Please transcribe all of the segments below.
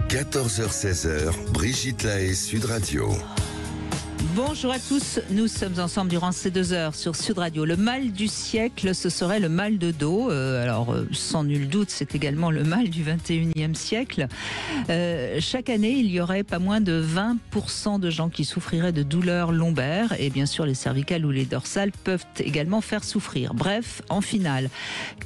14h-16h, Brigitte Lahaie, Sud Radio. Bonjour à tous, nous sommes ensemble durant ces 2 heures sur Sud Radio. Le mal du siècle, ce serait le mal de dos. Sans nul doute, c'est également le mal du 21e siècle. Chaque année, il y aurait pas moins de 20% de gens qui souffriraient de douleurs lombaires. Et bien sûr, les cervicales ou les dorsales peuvent également faire souffrir. Bref, en finale,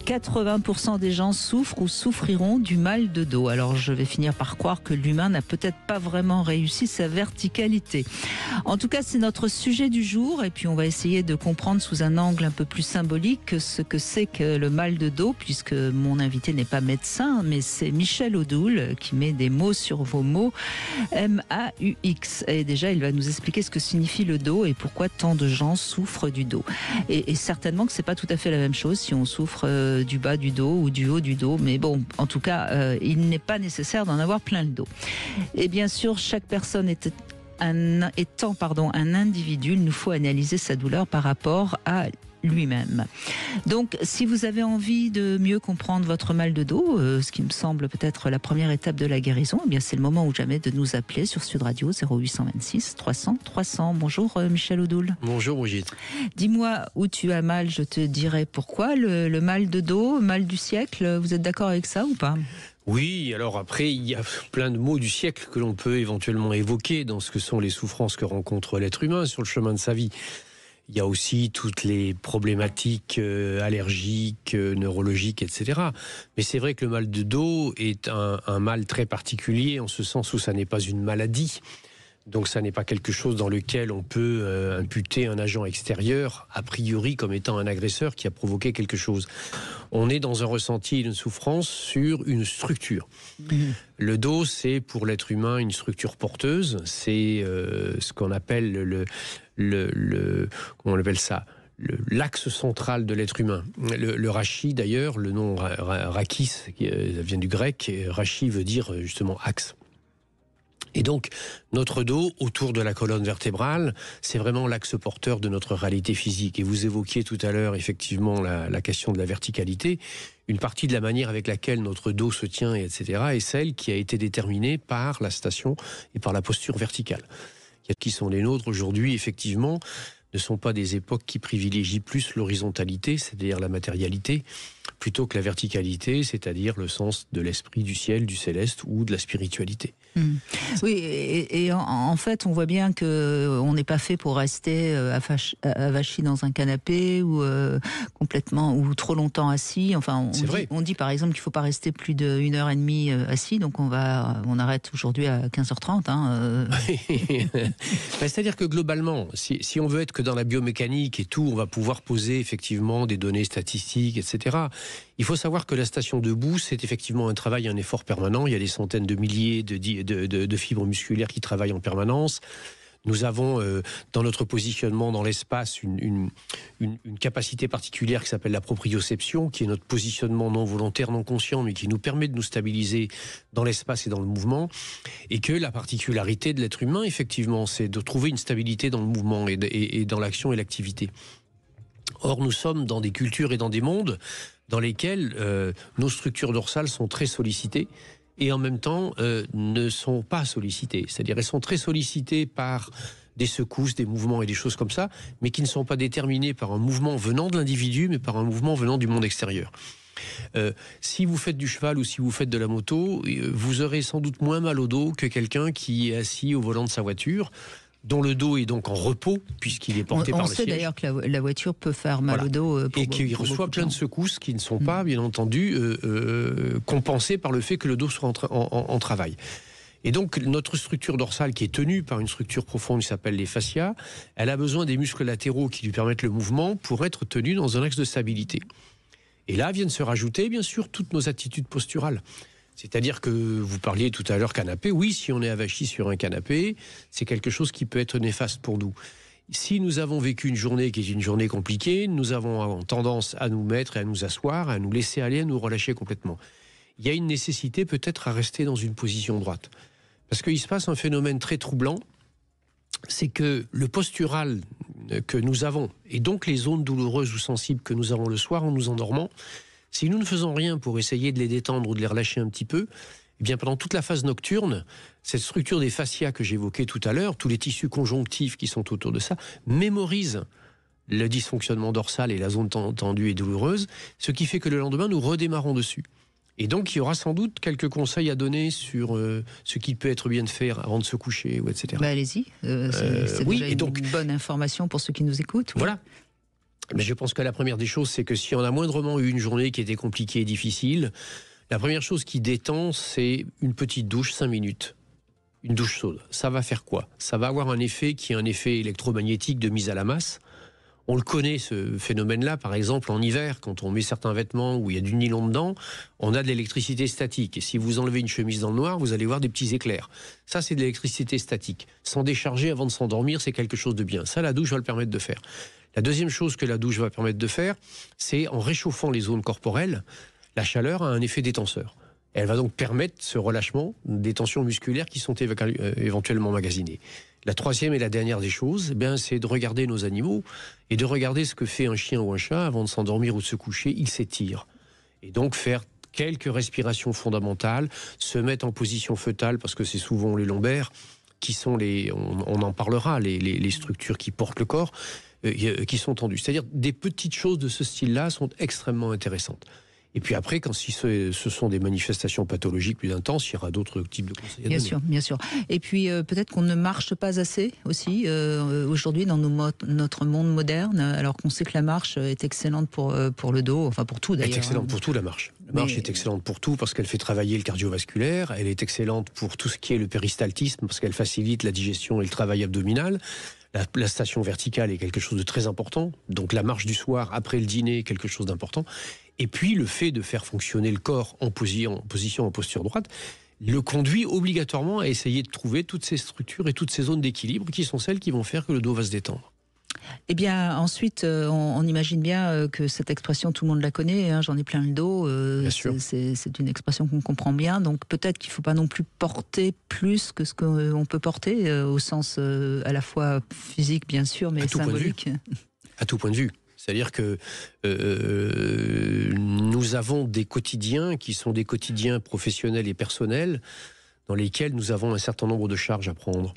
80% des gens souffrent ou souffriront du mal de dos. Alors, je vais finir par croire que l'humain n'a peut-être pas vraiment réussi sa verticalité. En tout cas, c'est notre sujet du jour et puis on va essayer de comprendre sous un angle un peu plus symbolique ce que c'est que le mal de dos, puisque mon invité n'est pas médecin, mais c'est Michel Odoul qui met des mots sur vos mots, M-A-U-X. Et déjà, il va nous expliquer ce que signifie le dos et pourquoi tant de gens souffrent du dos. Et certainement que c'est pas tout à fait la même chose si on souffre du bas du dos ou du haut du dos, mais bon, en tout cas, il n'est pas nécessaire d'en avoir plein le dos. Et bien sûr, chaque personne étant un individu, il nous faut analyser sa douleur par rapport à lui-même. Donc, si vous avez envie de mieux comprendre votre mal de dos, ce qui me semble peut-être la première étape de la guérison, eh bien c'est le moment ou jamais de nous appeler sur Sud Radio 0826 300 300. Bonjour Michel Odoul. Bonjour Brigitte. Dis-moi où tu as mal, je te dirai pourquoi. Le mal de dos, mal du siècle, vous êtes d'accord avec ça ou pas ? Oui, alors après, il y a plein de mots du siècle que l'on peut éventuellement évoquer dans ce que sont les souffrances que rencontre l'être humain sur le chemin de sa vie. Il y a aussi toutes les problématiques allergiques, neurologiques, etc. Mais c'est vrai que le mal de dos est un mal très particulier en ce sens où ça n'est pas une maladie. Donc ça n'est pas quelque chose dans lequel on peut imputer un agent extérieur, a priori comme étant un agresseur qui a provoqué quelque chose. On est dans un ressenti, une souffrance sur une structure. Le dos, c'est pour l'être humain une structure porteuse. C'est ce qu'on appelle comment on appelle ça ? L'axe central de l'être humain. Le rachis, d'ailleurs, le nom rachis, qui vient du grec, rachis veut dire justement axe. Et donc, notre dos, autour de la colonne vertébrale, c'est vraiment l'axe porteur de notre réalité physique. Et vous évoquiez tout à l'heure, effectivement, la question de la verticalité. Une partie de la manière avec laquelle notre dos se tient, etc., est celle qui a été déterminée par la station et par la posture verticale. Qui sont les nôtres aujourd'hui, effectivement, ne sont pas des époques qui privilégient plus l'horizontalité, c'est-à-dire la matérialité, plutôt que la verticalité, c'est-à-dire le sens de l'esprit, du ciel, du céleste ou de la spiritualité. Oui, et en fait, on voit bien qu'on n'est pas fait pour rester avachi dans un canapé ou complètement ou trop longtemps assis. Enfin, on dit par exemple qu'il ne faut pas rester plus d'1 heure et demie assis, donc on arrête aujourd'hui à 15h30. C'est-à-dire que globalement, si on veut être que dans la biomécanique et tout, on va pouvoir poser effectivement des données statistiques, etc. Il faut savoir que la station debout, c'est effectivement un travail, un effort permanent. Il y a des centaines de milliers de fibres musculaires qui travaillent en permanence. Nous avons dans notre positionnement dans l'espace une capacité particulière qui s'appelle la proprioception, qui est notre positionnement non volontaire, non conscient, mais qui nous permet de nous stabiliser dans l'espace et dans le mouvement. Et que la particularité de l'être humain, effectivement, c'est de trouver une stabilité dans le mouvement et dans l'action et l'activité. Or, nous sommes dans des cultures et dans des mondes dans lesquels nos structures dorsales sont très sollicitées et en même temps ne sont pas sollicitées. C'est-à-dire elles sont très sollicitées par des secousses, des mouvements et des choses comme ça, mais qui ne sont pas déterminées par un mouvement venant de l'individu, mais par un mouvement venant du monde extérieur. Si vous faites du cheval ou si vous faites de la moto, vous aurez sans doute moins mal au dos que quelqu'un qui est assis au volant de sa voiture, dont le dos est donc en repos, puisqu'il est porté par le siège. On sait d'ailleurs que la voiture peut faire mal au dos. Et qu'il reçoit plein de secousses qui ne sont pas, bien entendu, compensées par le fait que le dos soit en travail. Et donc, notre structure dorsale, qui est tenue par une structure profonde qui s'appelle les fascias, elle a besoin des muscles latéraux qui lui permettent le mouvement pour être tenue dans un axe de stabilité. Et là viennent se rajouter, bien sûr, toutes nos attitudes posturales. C'est-à-dire que vous parliez tout à l'heure canapé. Oui, si on est avachi sur un canapé, c'est quelque chose qui peut être néfaste pour nous. Si nous avons vécu une journée qui est une journée compliquée, nous avons tendance à nous mettre et à nous asseoir, à nous laisser aller, à nous relâcher complètement. Il y a une nécessité peut-être à rester dans une position droite. Parce qu'il se passe un phénomène très troublant, c'est que le postural que nous avons, et donc les zones douloureuses ou sensibles que nous avons le soir en nous endormant, si nous ne faisons rien pour essayer de les détendre ou de les relâcher un petit peu, Eh bien, pendant toute la phase nocturne, cette structure des fascias que j'évoquais tout à l'heure, tous les tissus conjonctifs qui sont autour de ça, mémorisent le dysfonctionnement dorsal et la zone tendue et douloureuse, ce qui fait que le lendemain, nous redémarrons dessus. Et donc, il y aura sans doute quelques conseils à donner sur ce qui peut être bien de faire avant de se coucher, ou etc. Allez-y, c'est déjà une bonne information pour ceux qui nous écoutent. Oui. Voilà. Mais je pense que la première des choses, c'est que si on a moindrement eu une journée qui était compliquée et difficile, la première chose qui détend, c'est une petite douche, 5 minutes. Une douche chaude. Ça va faire quoi? Ça va avoir un effet qui est un effet électromagnétique de mise à la masse. On le connaît, ce phénomène-là, par exemple, en hiver, quand on met certains vêtements où il y a du nylon dedans, on a de l'électricité statique. Et si vous enlevez une chemise dans le noir, vous allez voir des petits éclairs. Ça, c'est de l'électricité statique. S'en décharger avant de s'endormir, c'est quelque chose de bien. Ça, la douche va le permettre de faire. La deuxième chose que la douche va permettre de faire, c'est en réchauffant les zones corporelles, la chaleur a un effet détenseur. Elle va donc permettre ce relâchement des tensions musculaires qui sont éventuellement emmagasinées. La troisième et la dernière des choses, c'est de regarder nos animaux et de regarder ce que fait un chien ou un chat avant de s'endormir ou de se coucher. Il s'étire. Et donc faire quelques respirations fondamentales, se mettre en position fœtale, parce que c'est souvent les lombaires qui sont on en parlera, les structures qui portent le corps, qui sont tendues. C'est-à-dire des petites choses de ce style-là sont extrêmement intéressantes. Et puis après, quand ce sont des manifestations pathologiques plus intenses, il y aura d'autres types de conseils à donner. Bien sûr. Et puis peut-être qu'on ne marche pas assez aussi aujourd'hui dans notre monde moderne, alors qu'on sait que la marche est excellente pour le dos, enfin pour tout d'ailleurs. Elle est excellente pour tout, la marche. La marche est excellente pour tout parce qu'elle fait travailler le cardiovasculaire. Elle est excellente pour tout ce qui est le péristaltisme parce qu'elle facilite la digestion et le travail abdominal. La station verticale est quelque chose de très important. Donc la marche du soir après le dîner est quelque chose d'important. Et puis le fait de faire fonctionner le corps en posture droite le conduit obligatoirement à essayer de trouver toutes ces structures et toutes ces zones d'équilibre qui sont celles qui vont faire que le dos va se détendre. Eh bien, ensuite, on imagine bien que cette expression, tout le monde la connaît, hein, j'en ai plein le dos, c'est une expression qu'on comprend bien, donc peut-être qu'il ne faut pas non plus porter plus que ce qu'on peut porter, au sens à la fois physique, bien sûr, mais symbolique. À tout point de vue. C'est-à-dire que nous avons des quotidiens qui sont des quotidiens professionnels et personnels dans lesquels nous avons un certain nombre de charges à prendre.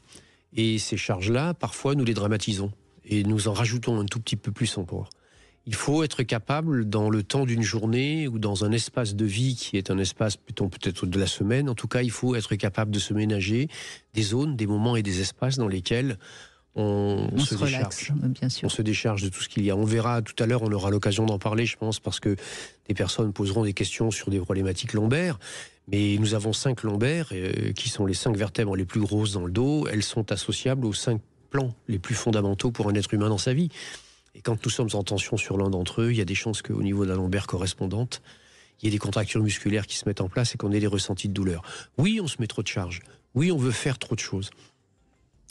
Et ces charges-là, parfois, nous les dramatisons. Et nous en rajoutons un tout petit peu plus encore. Il faut être capable, dans le temps d'une journée ou dans un espace de vie qui est un espace peut-être de la semaine, en tout cas, il faut être capable de se ménager des zones, des moments et des espaces dans lesquels on se relaxe, bien sûr. On se décharge de tout ce qu'il y a. On verra tout à l'heure, on aura l'occasion d'en parler, je pense, parce que des personnes poseront des questions sur des problématiques lombaires. Mais nous avons 5 lombaires qui sont les 5 vertèbres les plus grosses dans le dos. Elles sont associables aux 5 plans les plus fondamentaux pour un être humain dans sa vie. Et quand nous sommes en tension sur l'un d'entre eux, il y a des chances qu'au niveau de la lombaire correspondante, il y ait des contractures musculaires qui se mettent en place et qu'on ait des ressentis de douleur. Oui, on se met trop de charge. Oui, on veut faire trop de choses.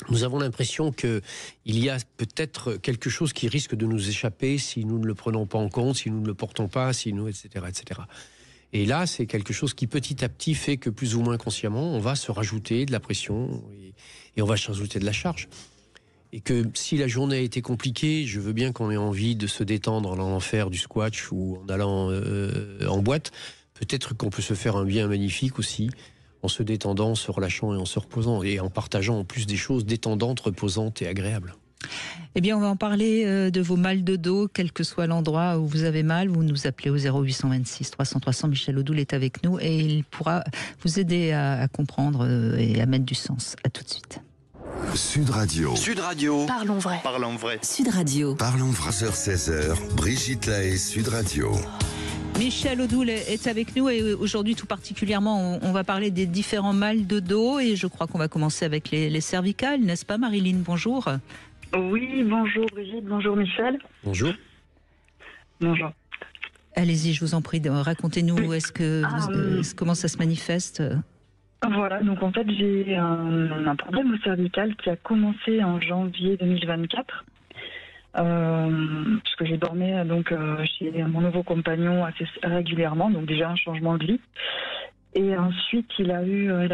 Nous avons l'impression qu'il y a peut-être quelque chose qui risque de nous échapper si nous ne le prenons pas en compte, si nous ne le portons pas, etc., etc. Et là, c'est quelque chose qui petit à petit fait que plus ou moins consciemment, on va se rajouter de la pression et on va se rajouter de la charge. Et que si la journée a été compliquée, je veux bien qu'on ait envie de se détendre en allant faire du squash ou en allant en boîte. Peut-être qu'on peut se faire un bien magnifique aussi en se détendant, en se relâchant et en se reposant. Et en partageant en plus des choses détendantes, reposantes et agréables. Eh bien, on va en parler de vos mal de dos, quel que soit l'endroit où vous avez mal. Vous nous appelez au 0826 300 300. Michel Odoul est avec nous et il pourra vous aider à comprendre et à mettre du sens. À tout de suite. Sud Radio. Sud Radio. Parlons vrai. Parlons vrai. Sud Radio. Parlons vrai. 16h, Brigitte Lahaie, Sud Radio. Michel Odoul est avec nous et aujourd'hui tout particulièrement on va parler des différents mal de dos et je crois qu'on va commencer avec les cervicales, n'est-ce pas Marilyn? Bonjour. Oui, bonjour Brigitte, bonjour Michel. Bonjour. Bonjour. Allez-y, je vous en prie, racontez-nous comment ça se manifeste. Voilà, donc en fait j'ai un problème au cervical qui a commencé en janvier 2024. Parce que je dormais donc chez mon nouveau compagnon assez régulièrement, donc déjà un changement de vie. Et ensuite il a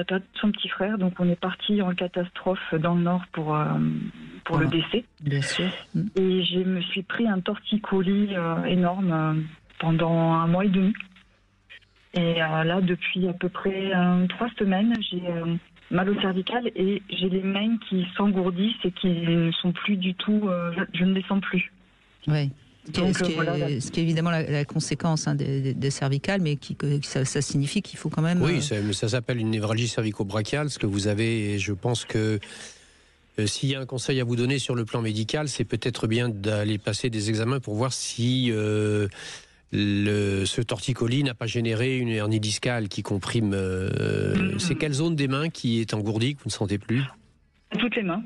perdu son petit frère, donc on est parti en catastrophe dans le nord pour le décès. Bien sûr. Et je me suis pris un torticolis énorme pendant 1 mois et demi. Et là, depuis à peu près 3 semaines, j'ai mal au cervical et j'ai les mains qui s'engourdissent et qui ne sont plus du tout... je ne les sens plus. Oui. Donc, ce qui est évidemment la conséquence des cervicales, mais ça signifie qu'il faut quand même... Oui, ça s'appelle une névralgie cervico-brachiale, ce que vous avez, et je pense que s'il y a un conseil à vous donner sur le plan médical, c'est peut-être bien d'aller passer des examens pour voir si ce torticolis n'a pas généré une hernie discale qui comprime... C'est quelle zone des mains qui est engourdie, que vous ne sentez plus? Toutes les mains.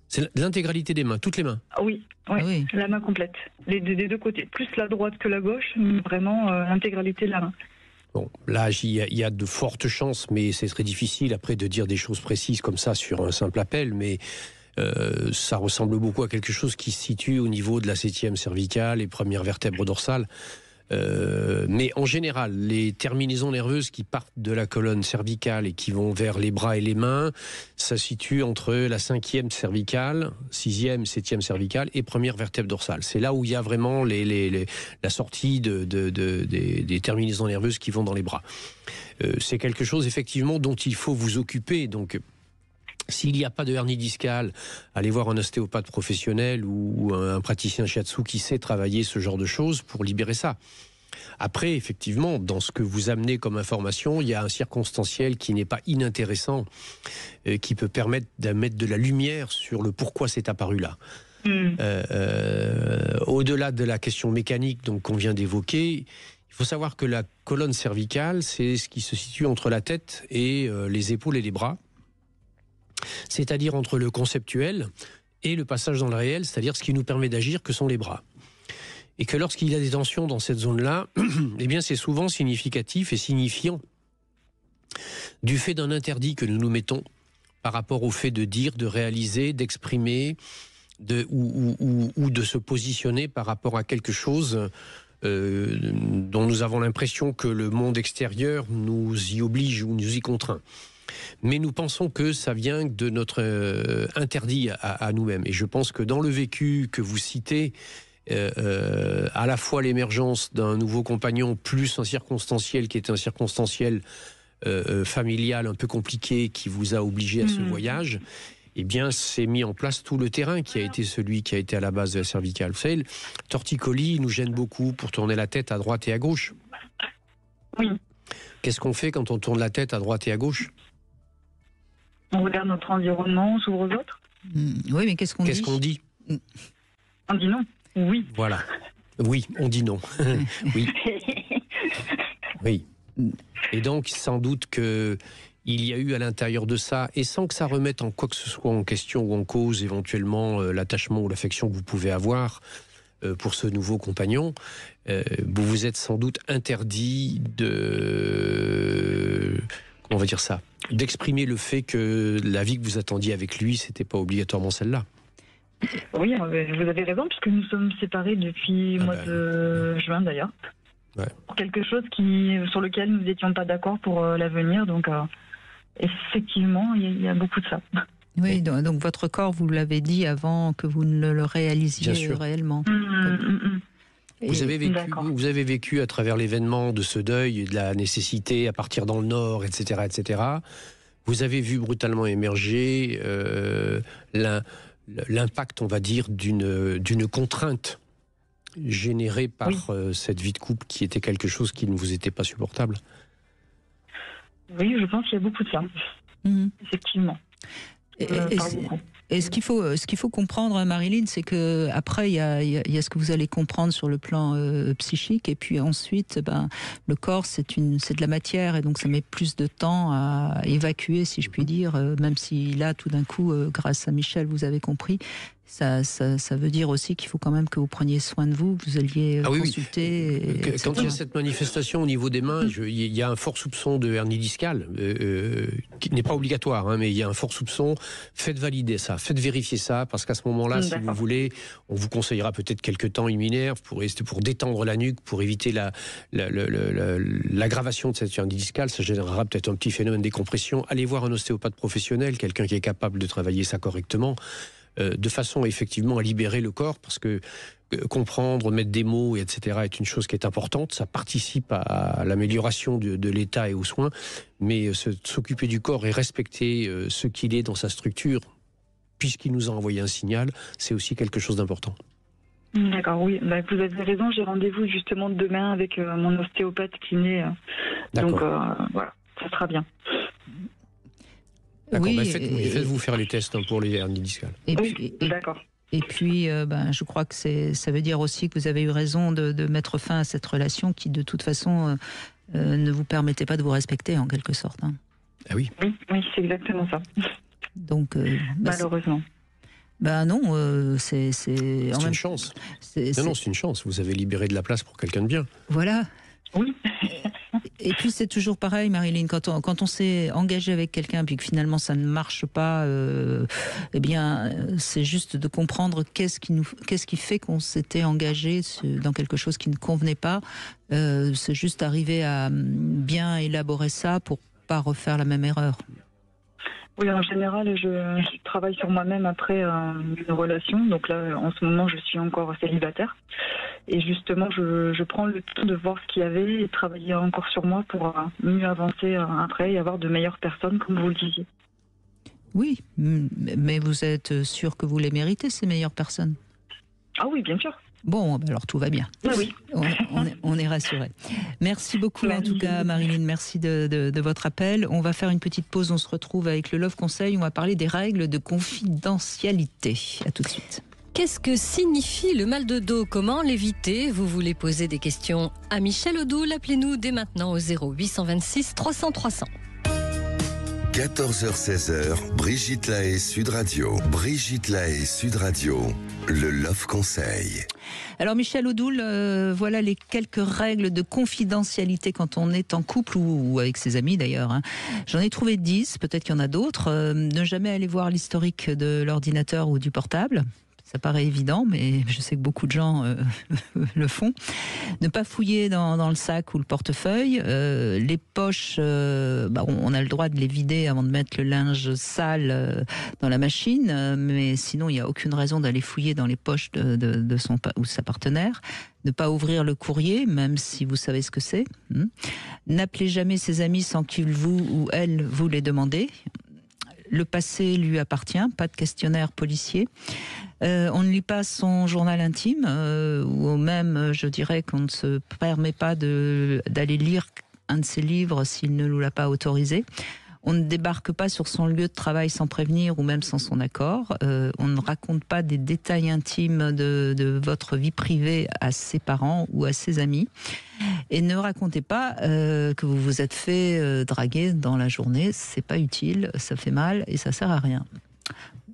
C'est l'intégralité des mains, toutes les mains? Oui, oui. La main complète. Des 2 côtés. Plus la droite que la gauche, mais vraiment l'intégralité de la main. Bon, là, il y a de fortes chances, mais c'est très difficile après de dire des choses précises comme ça sur un simple appel, mais ça ressemble beaucoup à quelque chose qui se situe au niveau de la 7e cervicale et première vertèbre dorsale. Mais en général, les terminaisons nerveuses qui partent de la colonne cervicale et qui vont vers les bras et les mains, ça se situe entre la 5e cervicale, 6e, 7e cervicale et première vertèbre dorsale. C'est là où il y a vraiment la sortie des terminaisons nerveuses qui vont dans les bras. C'est quelque chose effectivement dont il faut vous occuper. Donc, s'il n'y a pas de hernie discale, allez voir un ostéopathe professionnel ou un praticien shiatsu qui sait travailler ce genre de choses pour libérer ça. Après, effectivement, dans ce que vous amenez comme information, il y a un circonstanciel qui n'est pas inintéressant, qui peut permettre de mettre de la lumière sur le pourquoi c'est apparu là. Au-delà de la question mécanique donc, qu'on vient d'évoquer, il faut savoir que la colonne cervicale, c'est ce qui se situe entre la tête et les épaules et les bras. C'est-à-dire entre le conceptuel et le passage dans le réel, c'est-à-dire ce qui nous permet d'agir, que sont les bras. Et que lorsqu'il y a des tensions dans cette zone-là, eh bien c'est souvent significatif et signifiant du fait d'un interdit que nous nous mettons par rapport au fait de dire, de réaliser, d'exprimer, ou de se positionner par rapport à quelque chose dont nous avons l'impression que le monde extérieur nous y oblige ou nous y contraint. Mais nous pensons que ça vient de notre interdit à nous-mêmes. Et je pense que dans le vécu que vous citez, à la fois l'émergence d'un nouveau compagnon plus un circonstanciel qui est un circonstanciel familial un peu compliqué qui vous a obligé à ce voyage, eh bien c'est mis en place tout le terrain qui a été celui qui a été à la base de la cervicale. Vous savez, le torticolis nous gêne beaucoup pour tourner la tête à droite et à gauche. Oui. Qu'est-ce qu'on fait quand on tourne la tête à droite et à gauche ? On regarde notre environnement, on s'ouvre aux autres. Oui, mais qu'est-ce qu'on dit ? On dit non. Oui. Voilà. Oui, on dit non. Oui. Oui. Et donc, sans doute que il y a eu à l'intérieur de ça, et sans que ça remette en quoi que ce soit en question ou en cause éventuellement l'attachement ou l'affection que vous pouvez avoir pour ce nouveau compagnon, vous vous êtes sans doute interdit on va dire ça, d'exprimer le fait que la vie que vous attendiez avec lui, c'était pas obligatoirement celle-là. Oui, vous avez raison, puisque nous sommes séparés depuis le mois de juin d'ailleurs. Ouais. Pour quelque chose sur lequel nous n'étions pas d'accord pour l'avenir, donc effectivement, il y a beaucoup de ça. Oui, donc votre corps, vous l'avez dit avant que vous ne le réalisiez réellement. Vous avez vécu à travers l'événement de ce deuil et de la nécessité à partir dans le Nord, etc., etc. Vous avez vu brutalement émerger l'impact, on va dire, d'une contrainte générée par cette vie de couple qui était quelque chose qui ne vous était pas supportable. Oui, je pense qu'il y a beaucoup de ça. Effectivement. Et ce qu'il faut comprendre, Marilyn, c'est que après il y a ce que vous allez comprendre sur le plan psychique, et puis ensuite, le corps c'est de la matière, et donc ça met plus de temps à évacuer, si je puis dire, même si là tout d'un coup, grâce à Michel, vous avez compris. Ça veut dire aussi qu'il faut quand même que vous preniez soin de vous, que vous alliez consulter. Oui. Quand il y a cette manifestation au niveau des mains, il y a un fort soupçon de hernie discale, qui n'est pas obligatoire, mais il y a un fort soupçon. Faites valider ça, faites vérifier ça, parce qu'à ce moment-là, si vous voulez, on vous conseillera peut-être quelques temps immunaires pour détendre la nuque, pour éviter l'aggravation de cette hernie discale. Ça générera peut-être un petit phénomène de décompression. Allez voir un ostéopathe professionnel, quelqu'un qui est capable de travailler ça correctement. De façon effectivement à libérer le corps, parce que comprendre, mettre des mots, etc. est une chose qui est importante. Ça participe à l'amélioration de l'état et aux soins. Mais s'occuper du corps et respecter ce qu'il est dans sa structure, puisqu'il nous a envoyé un signal, c'est aussi quelque chose d'important. D'accord, oui. Bah, vous avez raison, j'ai rendez-vous justement demain avec mon ostéopathe kiné. Donc voilà, ça sera bien. D'accord, Oui, faites-vous faire les tests pour les hernies discales. D'accord. Et puis, je crois que ça veut dire aussi que vous avez eu raison de mettre fin à cette relation qui, de toute façon, ne vous permettait pas de vous respecter, en quelque sorte. Hein. Ah oui. Oui, c'est exactement ça. Donc, malheureusement. Non, c'est une chance. C'est une chance. Vous avez libéré de la place pour quelqu'un de bien. Voilà. Oui. Et puis c'est toujours pareil, Marilyn, quand on s'est engagé avec quelqu'un puis que finalement ça ne marche pas, c'est juste de comprendre qu'est-ce qui fait qu'on s'était engagé dans quelque chose qui ne convenait pas. C'est juste arriver à bien élaborer ça pour pas refaire la même erreur. Oui, en général, je travaille sur moi-même après une relation. Donc là, en ce moment, je suis encore célibataire. Et justement, je prends le temps de voir ce qu'il y avait et travailler encore sur moi pour mieux avancer après et avoir de meilleures personnes, comme vous le disiez. Oui, mais vous êtes sûr que vous les méritez, ces meilleures personnes? Ah oui, bien sûr. Bon, alors tout va bien. Oui. On est rassurés. Merci beaucoup en tout cas, Marilyn. Merci de votre appel. On va faire une petite pause. On se retrouve avec le Love Conseil. On va parler des règles de confidentialité. À tout de suite. Qu'est-ce que signifie le mal de dos? Comment l'éviter? Vous voulez poser des questions à Michel Odoul? Appelez-nous dès maintenant au 0826 300 300. 14h-16h, Brigitte Lahaie, Sud Radio. Brigitte Lahaie, Sud Radio. Le Love Conseil. Alors Michel Odoul, voilà les quelques règles de confidentialité quand on est en couple ou avec ses amis d'ailleurs. Hein. J'en ai trouvé 10, peut-être qu'il y en a d'autres. Ne jamais aller voir l'historique de l'ordinateur ou du portable. Ça paraît évident, mais je sais que beaucoup de gens le font. Ne pas fouiller dans le sac ou le portefeuille. Les poches, on a le droit de les vider avant de mettre le linge sale dans la machine, mais sinon, il n'y a aucune raison d'aller fouiller dans les poches de son ou sa partenaire. Ne pas ouvrir le courrier, même si vous savez ce que c'est. N'appelez jamais ses amis sans qu'ils vous ou elles vous les demandez. Le passé lui appartient, pas de questionnaire policier. On ne lit pas son journal intime, ou même, je dirais, qu'on ne se permet pas d'aller lire un de ses livres s'il ne nous l'a pas autorisé. On ne débarque pas sur son lieu de travail sans prévenir ou même sans son accord. On ne raconte pas des détails intimes de votre vie privée à ses parents ou à ses amis. Et ne racontez pas que vous vous êtes fait draguer dans la journée. C'est pas utile, ça fait mal et ça sert à rien.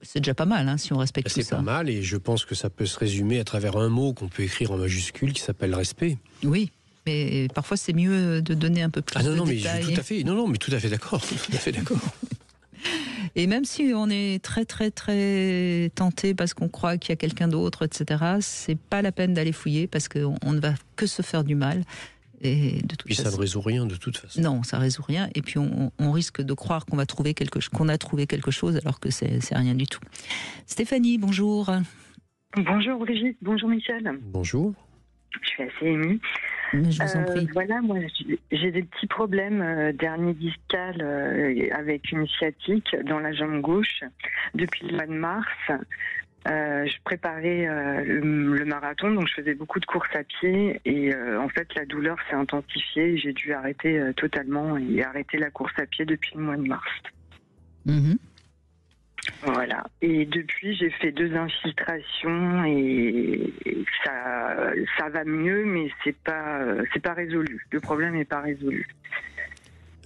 C'est déjà pas mal si on respecte tout ça. C'est pas mal et je pense que ça peut se résumer à travers un mot qu'on peut écrire en majuscule qui s'appelle respect. Oui. Mais parfois, c'est mieux de donner un peu plus de détails. Mais tout à fait. Mais tout à fait d'accord. Tout à fait d'accord. Et même si on est très, très, très tenté parce qu'on croit qu'il y a quelqu'un d'autre, etc., c'est pas la peine d'aller fouiller parce qu'on ne va que se faire du mal. Et de toute façon, ça ne résout rien de toute façon. Non, ça résout rien. Et puis on risque de croire qu'on a trouvé quelque chose alors que c'est rien du tout. Stéphanie, bonjour. Bonjour Brigitte, bonjour Michel. Bonjour. Je suis assez émue. Je vous en prie. Voilà, moi j'ai des petits problèmes d'hernie discale avec une sciatique dans la jambe gauche depuis le mois de mars. Je préparais le marathon, donc je faisais beaucoup de courses à pied et en fait la douleur s'est intensifiée et j'ai dû arrêter totalement et arrêter la course à pied depuis le mois de mars. Voilà. Et depuis, j'ai fait 2 infiltrations et ça va mieux, mais c'est pas résolu. Le problème n'est pas résolu.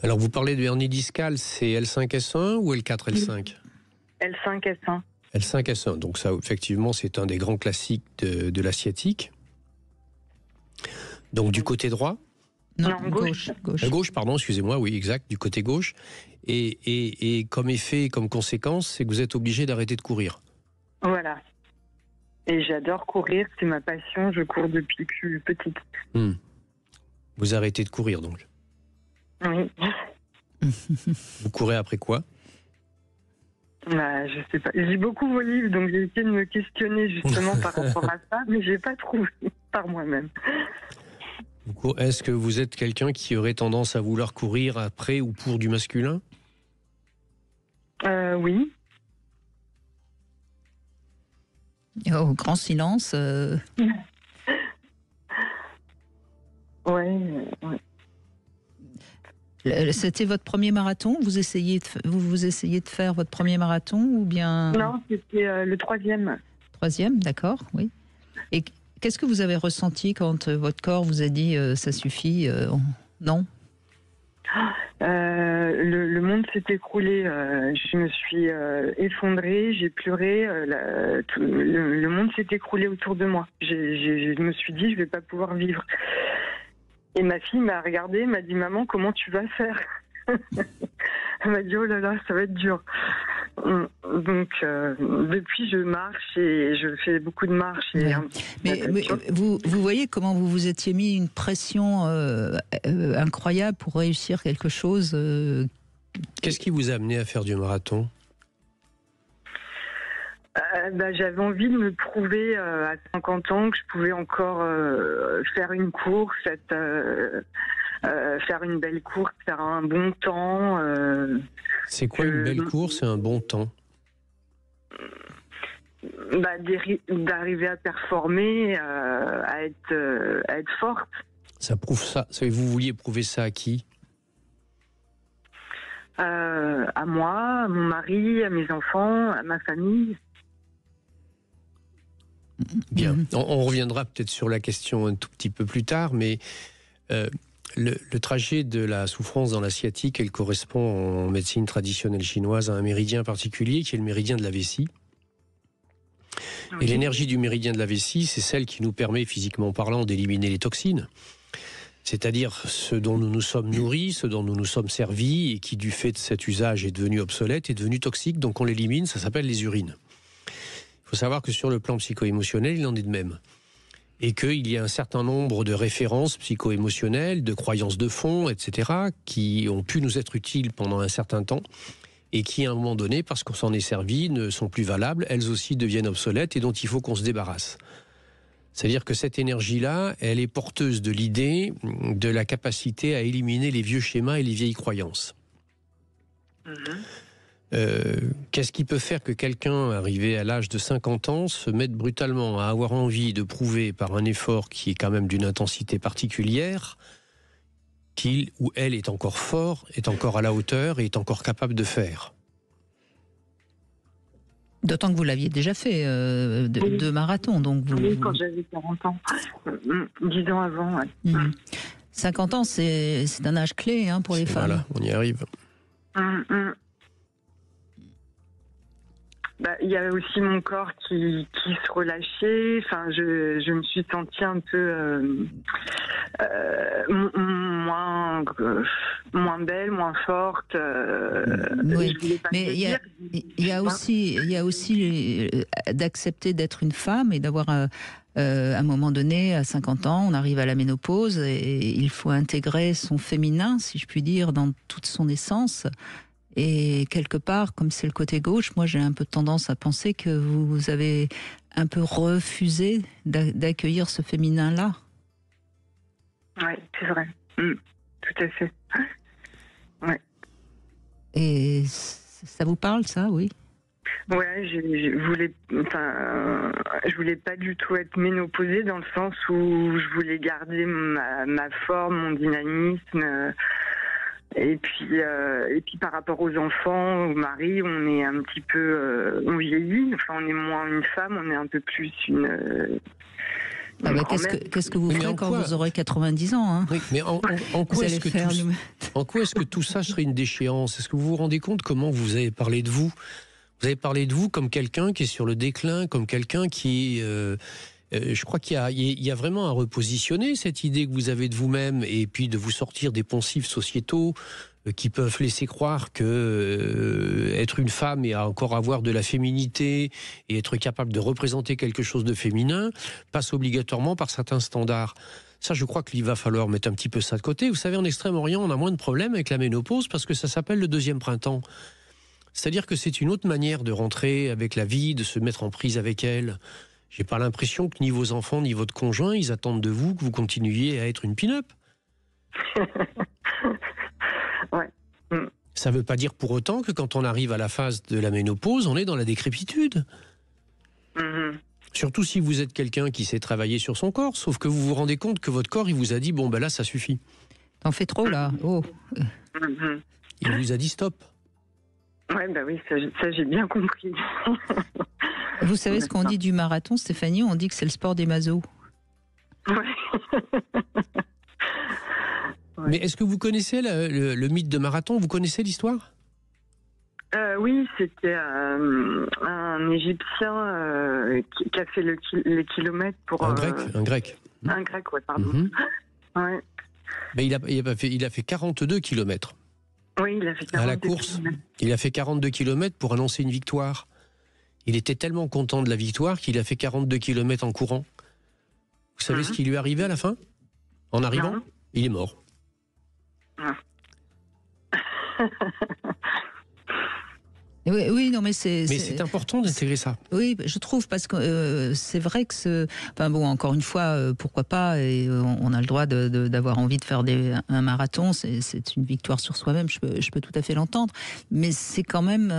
Alors, vous parlez de hernie discale, c'est L5-S1 ou L4-L5 ? L5-S1. L5-S1. Donc ça, effectivement, c'est un des grands classiques de la sciatique. Donc, du côté droit ? Non, gauche. Gauche, pardon, excusez-moi, oui, exact, du côté gauche. Et comme effet, comme conséquence, c'est que vous êtes obligé d'arrêter de courir. Voilà. Et j'adore courir, c'est ma passion, je cours depuis que je suis petite. Vous arrêtez de courir, donc ? Oui. Vous courez après quoi ? Bah, je sais pas. Je lis beaucoup vos livres, donc j'ai essayé de me questionner justement par rapport à ça, mais j'ai pas trouvé par moi-même. Est-ce que vous êtes quelqu'un qui aurait tendance à vouloir courir après ou pour du masculin? Oui. Oh, grand silence. Ouais. C'était votre premier marathon? Vous essayez de faire votre premier marathon ou bien? Non, c'était le 3e. 3e, d'accord, oui. Et qu'est-ce que vous avez ressenti quand votre corps vous a dit ça suffit, non? Le monde s'est écroulé. Je me suis effondrée, j'ai pleuré. Le monde s'est écroulé autour de moi. Je me suis dit, je vais pas pouvoir vivre. Et ma fille m'a regardée, m'a dit, maman, comment tu vas faire? Elle m'a dit, oh là là, ça va être dur. Donc, depuis, je marche et je fais beaucoup de marches. Et mais vous voyez comment vous vous étiez mis une pression incroyable pour réussir quelque chose. Qu'est-ce qui vous a amené à faire du marathon? J'avais envie de me prouver à 50 ans que je pouvais encore faire une course, faire une belle course, faire un bon temps. C'est quoi une belle course et un bon temps? D'arriver à performer, à être forte. Ça prouve ça. Vous vouliez prouver ça à qui? À moi, à mon mari, à mes enfants, à ma famille. Bien. On reviendra peut-être sur la question un tout petit peu plus tard, mais le trajet de la souffrance dans la sciatique, elle correspond en médecine traditionnelle chinoise à un méridien particulier qui est le méridien de la vessie. Oui. Et l'énergie du méridien de la vessie, c'est celle qui nous permet, physiquement parlant, d'éliminer les toxines. C'est-à-dire ce dont nous nous sommes nourris, ce dont nous nous sommes servis et qui, du fait de cet usage, est devenu obsolète, est devenu toxique, donc on l'élimine, ça s'appelle les urines. Il faut savoir que sur le plan psycho-émotionnel, il en est de même. Et qu'il y a un certain nombre de références psycho-émotionnelles, de croyances de fond, etc., qui ont pu nous être utiles pendant un certain temps et qui, à un moment donné, parce qu'on s'en est servi, ne sont plus valables, elles aussi deviennent obsolètes et dont il faut qu'on se débarrasse. C'est-à-dire que cette énergie-là, elle est porteuse de l'idée de la capacité à éliminer les vieux schémas et les vieilles croyances. Qu'est-ce qui peut faire que quelqu'un, arrivé à l'âge de 50 ans, se mette brutalement à avoir envie de prouver par un effort qui est quand même d'une intensité particulière qu'il ou elle est encore fort, est encore à la hauteur et est encore capable de faire? D'autant que vous l'aviez déjà fait, deux marathons. Donc oui, quand j'avais 40 ans, 10 ans avant. Ouais. 50 ans, c'est un âge clé pour les femmes. Voilà, on y arrive. Il y a aussi mon corps qui se relâchait. Enfin, je me suis sentie un peu moins belle, moins forte. Oui. Mais il y a aussi d'accepter d'être une femme et d'avoir à un moment donné, à 50 ans, on arrive à la ménopause et il faut intégrer son féminin, si je puis dire, dans toute son essence. Et quelque part, comme c'est le côté gauche, moi j'ai un peu tendance à penser que vous avez un peu refusé d'accueillir ce féminin-là. Oui, c'est vrai. Tout à fait. Ouais. Et ça vous parle, ça, oui? Ouais, je voulais pas du tout être ménopausée dans le sens où je voulais garder ma forme, mon dynamisme. Et puis par rapport aux enfants, au mari, on est un petit peu, on vieillit. Enfin, on est moins une femme, on est un peu plus une. Qu'est-ce que vous ferez quand vous aurez 90 ans Oui, mais en quoi est-ce que tout ça serait une déchéance? Est-ce que vous vous rendez compte comment vous avez parlé de vous? Vous avez parlé de vous comme quelqu'un qui est sur le déclin, comme quelqu'un qui je crois qu'il y a vraiment à repositionner cette idée que vous avez de vous-même et puis de vous sortir des poncifs sociétaux qui peuvent laisser croire que être une femme et encore avoir de la féminité et être capable de représenter quelque chose de féminin passe obligatoirement par certains standards. Ça, je crois qu'il va falloir mettre un petit peu ça de côté. Vous savez, en Extrême-Orient, on a moins de problèmes avec la ménopause parce que ça s'appelle le deuxième printemps. C'est-à-dire que c'est une autre manière de rentrer avec la vie, de se mettre en prise avec elle. J'ai pas l'impression que ni vos enfants, ni votre conjoint, ils attendent de vous que vous continuiez à être une pin-up. Ouais. Ça veut pas dire pour autant que quand on arrive à la phase de la ménopause, on est dans la décrépitude. Surtout si vous êtes quelqu'un qui sait travailler sur son corps, sauf que vous vous rendez compte que votre corps, il vous a dit, bon ben là, ça suffit. T'en fais trop, là. Oh. Il vous a dit stop. Ouais, bah oui, ça j'ai bien compris. Vous savez ce qu'on dit du marathon, Stéphanie? On dit que c'est le sport des masos. Ouais. Mais est-ce que vous connaissez le mythe de marathon? Vous connaissez l'histoire? Oui, c'était un Égyptien qui a fait les kilomètres pour... Un grec. Un grec, ouais, pardon. Ouais. Mais il a fait 42 kilomètres. Oui, il a fait 42 à la course. kilomètres. Il a fait 42 kilomètres pour annoncer une victoire. Il était tellement content de la victoire qu'il a fait 42 kilomètres en courant. Vous savez ce qui lui est arrivé à la fin? En arrivant? Non. Il est mort. Oui, non, mais c'est important d'intégrer ça. Oui, je trouve, parce que c'est vrai que enfin bon, encore une fois, pourquoi pas, et on a le droit d'avoir envie de faire un marathon, c'est une victoire sur soi-même, je peux tout à fait l'entendre, mais c'est quand même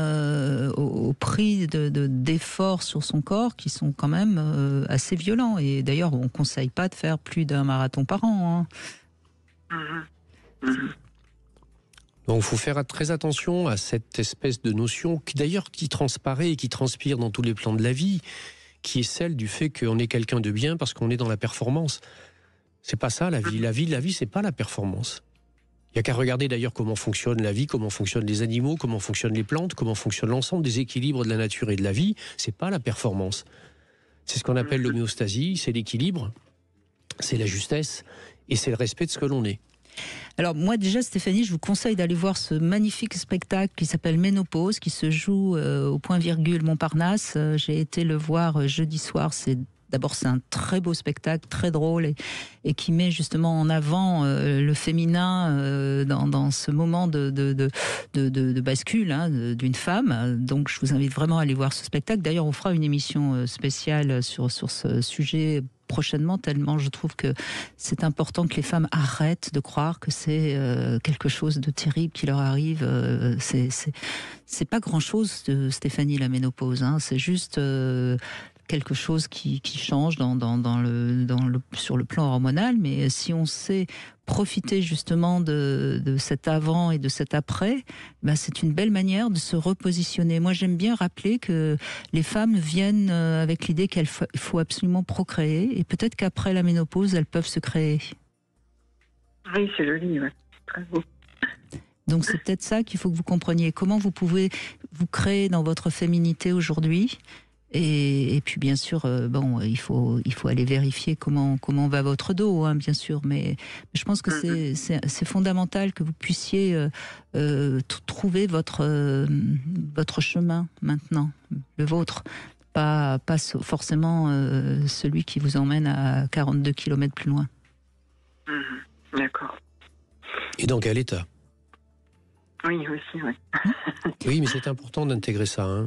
au prix d'efforts sur son corps qui sont quand même assez violents, et d'ailleurs on ne conseille pas de faire plus d'un marathon par an. Donc il faut faire très attention à cette espèce de notion qui transparaît et qui transpire dans tous les plans de la vie, qui est celle du fait qu'on est quelqu'un de bien parce qu'on est dans la performance. C'est pas ça la vie. La vie, c'est pas la performance. Il y a qu'à regarder d'ailleurs comment fonctionne la vie, comment fonctionnent les animaux, comment fonctionnent les plantes, comment fonctionne l'ensemble des équilibres de la nature et de la vie. C'est pas la performance. C'est ce qu'on appelle l'homéostasie, c'est l'équilibre, c'est la justesse et c'est le respect de ce que l'on est. Alors moi déjà, Stéphanie, je vous conseille d'aller voir ce magnifique spectacle qui s'appelle Ménopause, qui se joue au Point Virgule Montparnasse. J'ai été le voir jeudi soir. D'abord, c'est un très beau spectacle, très drôle, et qui met justement en avant le féminin dans ce moment de bascule d'une femme. Donc, je vous invite vraiment à aller voir ce spectacle. D'ailleurs, on fera une émission spéciale sur ce sujet prochainement, tellement je trouve que c'est important que les femmes arrêtent de croire que c'est quelque chose de terrible qui leur arrive. C'est pas grand-chose, Stéphanie, la ménopause. C'est juste quelque chose qui change sur le plan hormonal, mais si on sait profiter justement de cet avant et de cet après, c'est une belle manière de se repositionner. Moi, j'aime bien rappeler que les femmes viennent avec l'idée qu'il faut absolument procréer, et peut-être qu'après la ménopause, elles peuvent se créer. Oui, c'est joli, ouais. Très beau. Donc c'est peut-être ça qu'il faut que vous compreniez. Comment vous pouvez vous créer dans votre féminité aujourd'hui. Et puis bien sûr, il faut aller vérifier comment va votre dos, bien sûr. Mais je pense que c'est fondamental que vous puissiez trouver votre chemin maintenant, le vôtre, pas forcément celui qui vous emmène à 42 km plus loin. D'accord. Et dans quel état? Oui, aussi, oui. Oui, mais c'est important d'intégrer ça.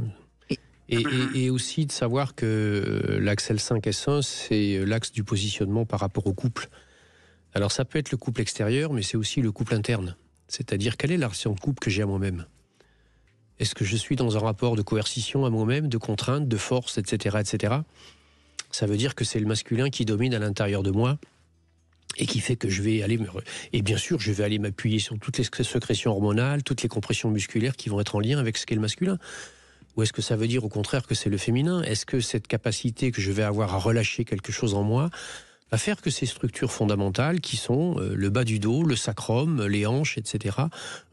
Et aussi de savoir que l'axe L5-S1, c'est l'axe du positionnement par rapport au couple. Alors ça peut être le couple extérieur, mais c'est aussi le couple interne. C'est-à-dire, quelle est la relation de couple que j'ai à moi-même? Est-ce que je suis dans un rapport de coercition à moi-même, de contrainte, de force, etc., etc. Ça veut dire que c'est le masculin qui domine à l'intérieur de moi et qui fait que je vais aller... Et bien sûr, je vais aller m'appuyer sur toutes les sécrétions hormonales, toutes les compressions musculaires qui vont être en lien avec ce qu'est le masculin. Ou est-ce que ça veut dire au contraire que c'est le féminin? Est-ce que cette capacité que je vais avoir à relâcher quelque chose en moi va faire que ces structures fondamentales qui sont le bas du dos, le sacrum, les hanches, etc.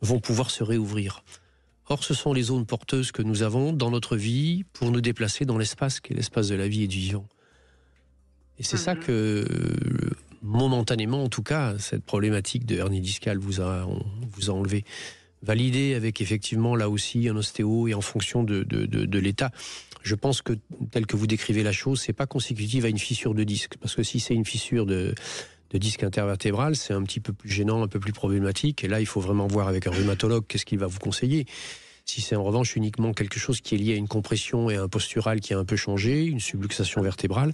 vont pouvoir se réouvrir? Or, ce sont les zones porteuses que nous avons dans notre vie pour nous déplacer dans l'espace qui est l'espace de la vie et du vivant. Et c'est ça que, momentanément en tout cas, cette problématique de hernie discale vous a enlevé. Validé avec effectivement là aussi un ostéo et en fonction de l'état. Je pense que tel que vous décrivez la chose, c'est pas consécutif à une fissure de disque, parce que si c'est une fissure de disque intervertébral, c'est un petit peu plus gênant, un peu plus problématique, et là il faut vraiment voir avec un rhumatologue qu'est-ce qu'il va vous conseiller. Si c'est en revanche uniquement quelque chose qui est lié à une compression et à un postural qui a un peu changé, une subluxation vertébrale,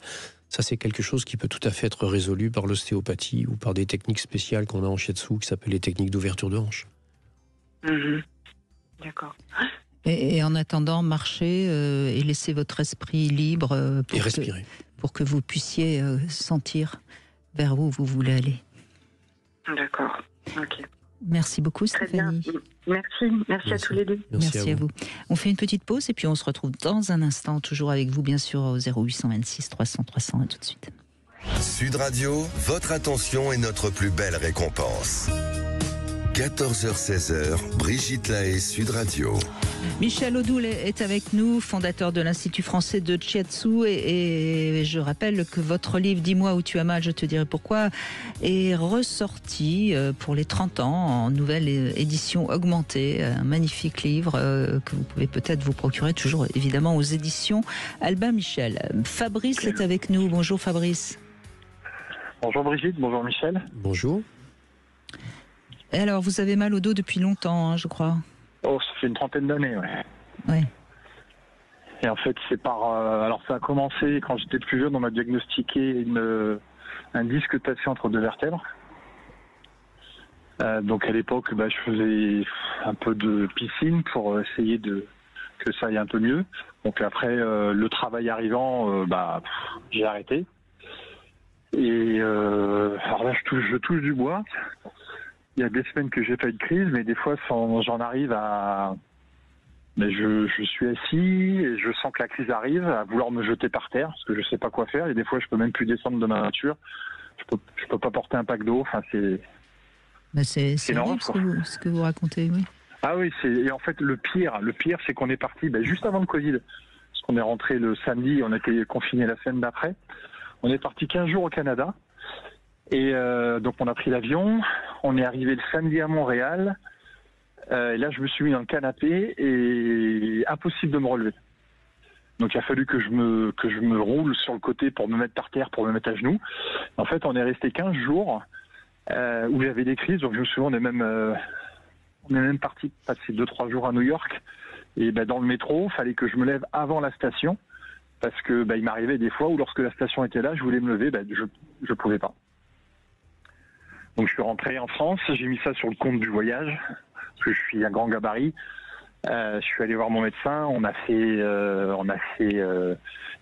ça c'est quelque chose qui peut tout à fait être résolu par l'ostéopathie ou par des techniques spéciales qu'on a en shiatsu qui s'appellent les techniques d'ouverture de hanche. D'accord. Et en attendant, marchez et laissez votre esprit libre Et respirer. pour que vous puissiez sentir vers où vous voulez aller. D'accord. Ok. Merci beaucoup, Très Stéphanie. bien. Merci à tous les deux. Merci à vous. On fait une petite pause et puis on se retrouve dans un instant, toujours avec vous, bien sûr, au 0826 300 300. À tout de suite. Sud Radio, votre attention est notre plus belle récompense. 14h-16h, Brigitte Lahaie, Sud Radio. Michel Odoul est avec nous, fondateur de l'Institut français de Shiatsu, et je rappelle que votre livre « Dis-moi où tu as mal, je te dirai pourquoi » est ressorti pour les 30 ans en nouvelle édition augmentée, un magnifique livre que vous pouvez peut-être vous procurer, toujours évidemment aux éditions Albin Michel. Fabrice est avec nous. Bonjour Fabrice. Bonjour Brigitte, bonjour Michel. Bonjour. Et alors, vous avez mal au dos depuis longtemps, je crois. Oh, ça fait une trentaine d'années, ouais. Oui. Et en fait, c'est par... alors, ça a commencé quand j'étais plus jeune, on m'a diagnostiqué un disque tassé entre deux vertèbres. Donc, à l'époque, je faisais un peu de piscine pour essayer que ça aille un peu mieux. Donc, après, le travail arrivant, j'ai arrêté. Et alors là, je touche du bois. Il y a des semaines que j'ai pas eu de crise, mais des fois, j'en arrive à... Mais je suis assis et je sens que la crise arrive, à vouloir me jeter par terre, parce que je sais pas quoi faire. Et des fois, je peux même plus descendre de ma voiture. Je peux pas porter un pack d'eau. Enfin, c'est horrible ce que vous racontez, oui. Ah oui, et en fait, le pire, c'est qu'on est parti juste avant le Covid. Parce qu'on est rentré le samedi, on a été confinés la semaine d'après. On est parti 15 jours au Canada. Et donc on a pris l'avion, on est arrivé le samedi à Montréal, et là je me suis mis dans le canapé et impossible de me relever. Donc il a fallu que je me roule sur le côté pour me mettre par terre, pour me mettre à genoux. En fait on est resté 15 jours où j'avais des crises, donc je me souviens on est même parti passer 2-3 jours à New York, et dans le métro, il fallait que je me lève avant la station, parce que il m'arrivait des fois où lorsque la station était là, je voulais me lever, je pouvais pas. Donc je suis rentré en France, j'ai mis ça sur le compte du voyage, parce que je suis un grand gabarit. Je suis allé voir mon médecin, on a fait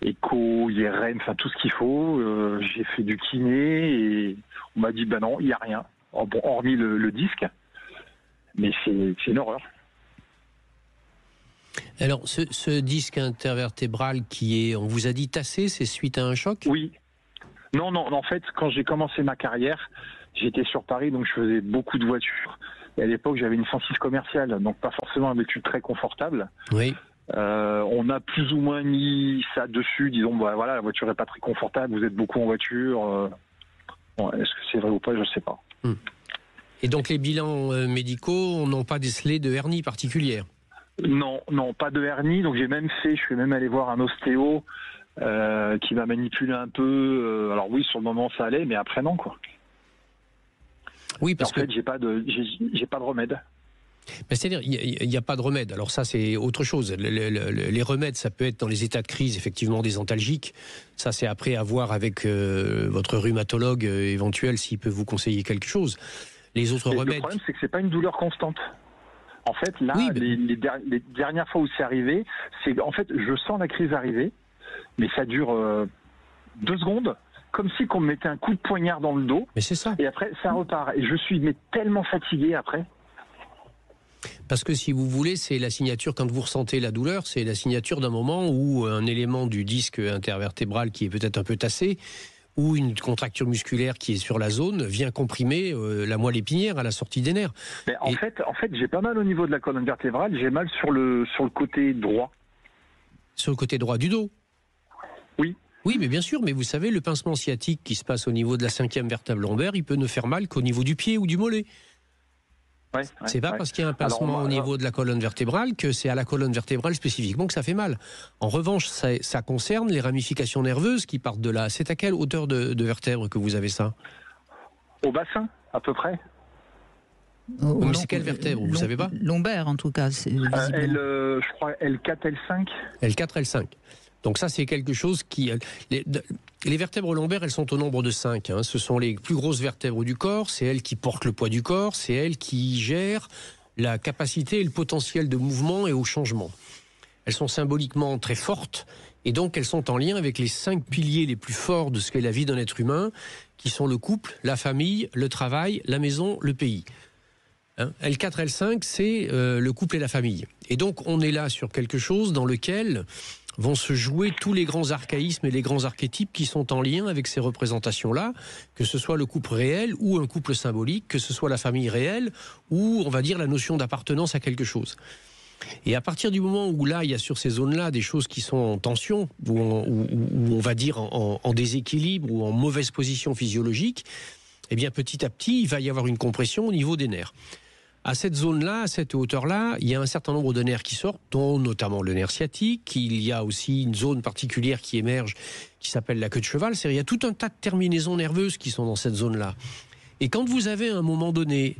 écho, IRM, enfin tout ce qu'il faut. J'ai fait du kiné et on m'a dit non, il n'y a rien, hormis le disque. Mais c'est une horreur. Alors ce disque intervertébral on vous a dit tassé, c'est suite à un choc ? Oui. Non, en fait, quand j'ai commencé ma carrière, j'étais sur Paris, donc je faisais beaucoup de voitures. Et à l'époque, j'avais une 106 commerciale, donc pas forcément un véhicule très confortable. Oui. On a plus ou moins mis ça dessus, disons, la voiture est pas très confortable, vous êtes beaucoup en voiture. Est-ce que c'est vrai ou pas, je sais pas. Et donc les bilans médicaux n'ont pas décelé de hernie particulière ? Non, pas de hernie, donc je suis même allé voir un ostéo qui m'a manipulé un peu. Alors oui, sur le moment ça allait, mais après non, quoi. Oui, parce que j'ai pas de remède. C'est-à-dire, il n'y a pas de remède. Alors ça, c'est autre chose. Les remèdes, ça peut être dans les états de crise, effectivement, des antalgiques. Ça, c'est après à voir avec votre rhumatologue éventuel s'il peut vous conseiller quelque chose. Les autres remèdes... Le problème, c'est que c'est pas une douleur constante. En fait, là, oui, les dernières fois où c'est arrivé, en fait, je sens la crise arriver, mais ça dure 2 secondes, comme si on me mettait un coup de poignard dans le dos. Mais c'est ça. Et après, ça repart. Et je suis tellement fatigué après. Parce que si vous voulez, c'est la signature, quand vous ressentez la douleur, c'est la signature d'un moment où un élément du disque intervertébral qui est peut-être un peu tassé, ou une contracture musculaire qui est sur la zone, vient comprimer la moelle épinière à la sortie des nerfs. Mais en fait, j'ai pas mal au niveau de la colonne vertébrale, j'ai mal sur le côté droit. Sur le côté droit du dos ? Oui. Oui, mais bien sûr, mais vous savez, le pincement sciatique qui se passe au niveau de la 5e vertèbre lombaire, il peut ne faire mal qu'au niveau du pied ou du mollet. C'est pas parce qu'il y a un pincement au niveau de la colonne vertébrale que c'est à la colonne vertébrale spécifiquement que ça fait mal. En revanche, ça concerne les ramifications nerveuses qui partent de là. C'est à quelle hauteur de vertèbre que vous avez ça ? Au bassin, à peu près. Mais c'est quelle vertèbre, vous ne savez pas? Lombaire, en tout cas. Je crois L4, L5. L4, L5. Donc ça, c'est quelque chose qui... Les vertèbres lombaires, elles sont au nombre de 5. Hein. Ce sont les plus grosses vertèbres du corps. C'est elles qui portent le poids du corps. C'est elles qui gèrent la capacité et le potentiel de mouvement et au changement. Elles sont symboliquement très fortes. Et donc, elles sont en lien avec les 5 piliers les plus forts de ce qu'est la vie d'un être humain, qui sont le couple, la famille, le travail, la maison, le pays. Hein, L4, L5, c'est le couple et la famille. Et donc, on est là sur quelque chose dans lequel vont se jouer tous les grands archaïsmes et les grands archétypes qui sont en lien avec ces représentations-là, que ce soit le couple réel ou un couple symbolique, que ce soit la famille réelle ou, on va dire, la notion d'appartenance à quelque chose. Et à partir du moment où là, il y a sur ces zones-là des choses qui sont en tension, ou on va dire en déséquilibre ou en mauvaise position physiologique, eh bien petit à petit, il va y avoir une compression au niveau des nerfs. À cette zone-là, à cette hauteur-là, il y a un certain nombre de nerfs qui sortent, dont notamment le nerf sciatique. Il y a aussi une zone particulière qui émerge, qui s'appelle la queue de cheval. C'est-à-dire, il y a tout un tas de terminaisons nerveuses qui sont dans cette zone-là. Et quand vous avez à un moment donné,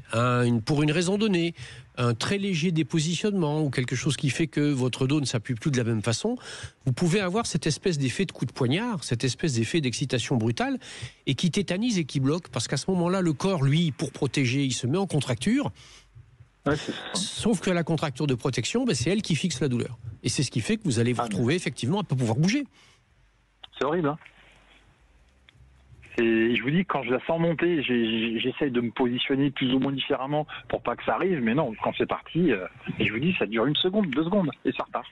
pour une raison donnée, un très léger dépositionnement ou quelque chose qui fait que votre dos ne s'appuie plus de la même façon, vous pouvez avoir cette espèce d'effet de coup de poignard, cette espèce d'effet d'excitation brutale et qui tétanise et qui bloque, parce qu'à ce moment-là, le corps, lui, pour protéger, il se met en contracture. Ouais, sauf que la contracture de protection, c'est elle qui fixe la douleur. Et c'est ce qui fait que vous allez vous retrouver effectivement à ne pas pouvoir bouger. C'est horrible, hein. Je vous dis, quand je la sens monter, j'essaye de me positionner plus ou moins différemment pour pas que ça arrive, mais non, quand c'est parti, et je vous dis, ça dure 1 seconde, 2 secondes, et ça repart.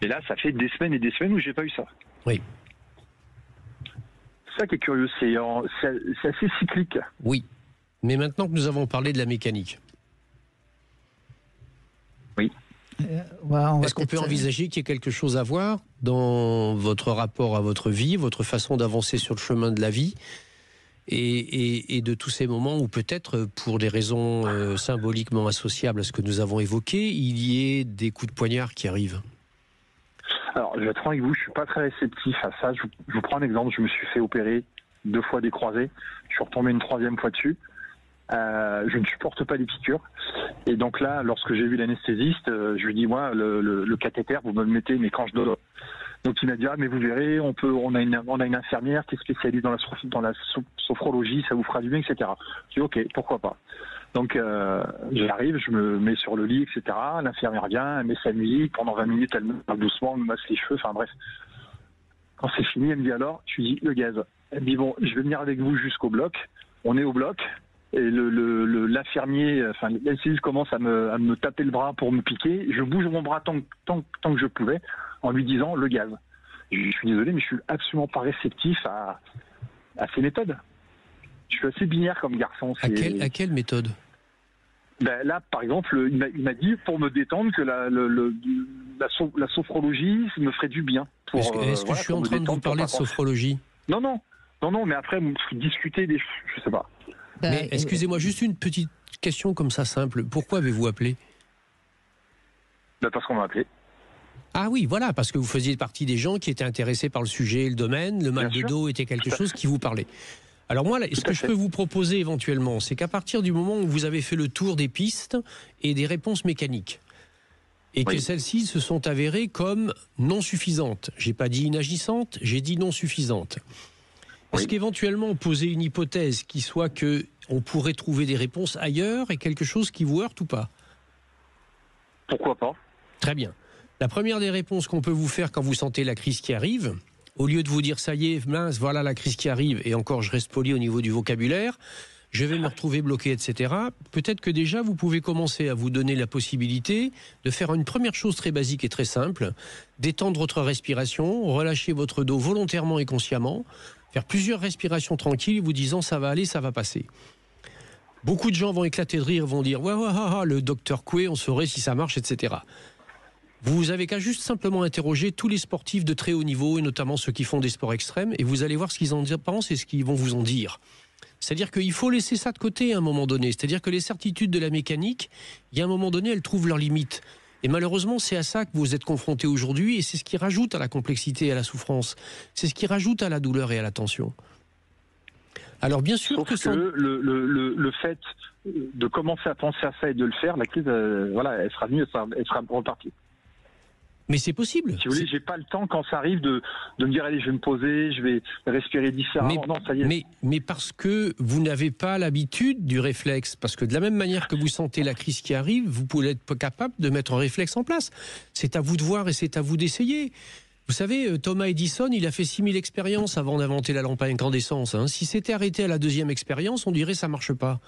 Et là, ça fait des semaines et des semaines où j'ai pas eu ça. Oui. C'est ça qui est curieux, c'est assez cyclique. Oui, mais maintenant que nous avons parlé de la mécanique, oui. Est-ce qu'on peut envisager qu'il y ait quelque chose à voir dans votre rapport à votre vie, votre façon d'avancer sur le chemin de la vie et de tous ces moments où peut-être, pour des raisons symboliquement associables à ce que nous avons évoqué, il y ait des coups de poignard qui arrivent? Alors, je vais être franc avec vous, je suis pas très réceptif à ça. Je vous prends un exemple, je me suis fait opérer 2 fois des croisés, je suis retombé une 3e fois dessus. Je ne supporte pas les piqûres. Et donc là, lorsque j'ai vu l'anesthésiste, je lui dis, moi, le cathéter, vous me le mettez, mais quand je dors. Donc il m'a dit, ah, mais vous verrez, on a une infirmière qui est spécialiste dans la sophrologie, ça vous fera du bien, etc. Je dis, ok, pourquoi pas. Donc j'arrive, je me mets sur le lit, etc. L'infirmière vient, elle met sa musique, pendant 20 minutes, elle me parle doucement, elle me masse les cheveux, enfin bref. Quand c'est fini, elle me dit alors, je lui dis, le gaz. Elle me dit, bon, je vais venir avec vous jusqu'au bloc. On est au bloc. Et l'infirmier, enfin l'anesthésiste commence à me taper le bras pour me piquer. Je bouge mon bras tant que je pouvais, en lui disant le gaz. Je suis désolé, mais je suis absolument pas réceptif à ces méthodes. Je suis assez binaire comme garçon. À quelle méthode? Ben là, par exemple, il m'a dit pour me détendre que la sophrologie me ferait du bien. Est-ce que je suis en train de vous parler de sophrologie? Non, mais après, discuter des... Je sais pas. Mais excusez-moi, juste une petite question comme ça simple. Pourquoi avez-vous appelé? Parce qu'on m'a appelé. Ah oui, voilà, parce que vous faisiez partie des gens qui étaient intéressés par le sujet, le domaine, le mal de dos était quelque chose qui vous parlait. Alors moi, ce que je peux vous proposer éventuellement, c'est qu'à partir du moment où vous avez fait le tour des pistes et des réponses mécaniques, et que celles-ci se sont avérées comme non suffisantes. J'ai pas dit inagissantes, j'ai dit non suffisantes. Est-ce qu'éventuellement poser une hypothèse qui soit que on pourrait trouver des réponses ailleurs et quelque chose qui vous heurte ou pas? Pourquoi pas? Très bien. La première des réponses qu'on peut vous faire quand vous sentez la crise qui arrive, au lieu de vous dire ça y est, mince, voilà la crise qui arrive, et encore je reste poli au niveau du vocabulaire, je vais me retrouver bloqué, etc. Peut-être que déjà vous pouvez commencer à vous donner la possibilité de faire une première chose très basique et très simple, d'étendre votre respiration, relâcher votre dos volontairement et consciemment, faire plusieurs respirations tranquilles, vous disant ça va aller, ça va passer. Beaucoup de gens vont éclater de rire, vont dire ouais, le docteur Coué, on saurait si ça marche, etc. Vous avez qu'à juste simplement interroger tous les sportifs de très haut niveau, et notamment ceux qui font des sports extrêmes, et vous allez voir ce qu'ils en pensent et ce qu'ils vont vous en dire. C'est-à-dire qu'il faut laisser ça de côté à un moment donné. C'est-à-dire que les certitudes de la mécanique, il y a un moment donné, elles trouvent leurs limites. Et malheureusement, c'est à ça que vous êtes confrontés aujourd'hui, et c'est ce qui rajoute à la complexité et à la souffrance. C'est ce qui rajoute à la douleur et à la tension. Alors bien sûr Sauf que le fait de commencer à penser à ça et de le faire, la crise, elle sera venue, elle sera repartie. Mais c'est possible. Si vous voulez, j'ai pas le temps quand ça arrive de me dire allez, je vais me poser, je vais respirer différemment. Non, ça y est. Mais parce que vous n'avez pas l'habitude du réflexe, parce que de la même manière que vous sentez la crise qui arrive, vous pouvez être capable de mettre un réflexe en place. C'est à vous de voir et c'est à vous d'essayer. Vous savez, Thomas Edison, il a fait 6000 expériences avant d'inventer la lampe à incandescence. Si c'était arrêté à la 2e expérience, on dirait ça marche pas.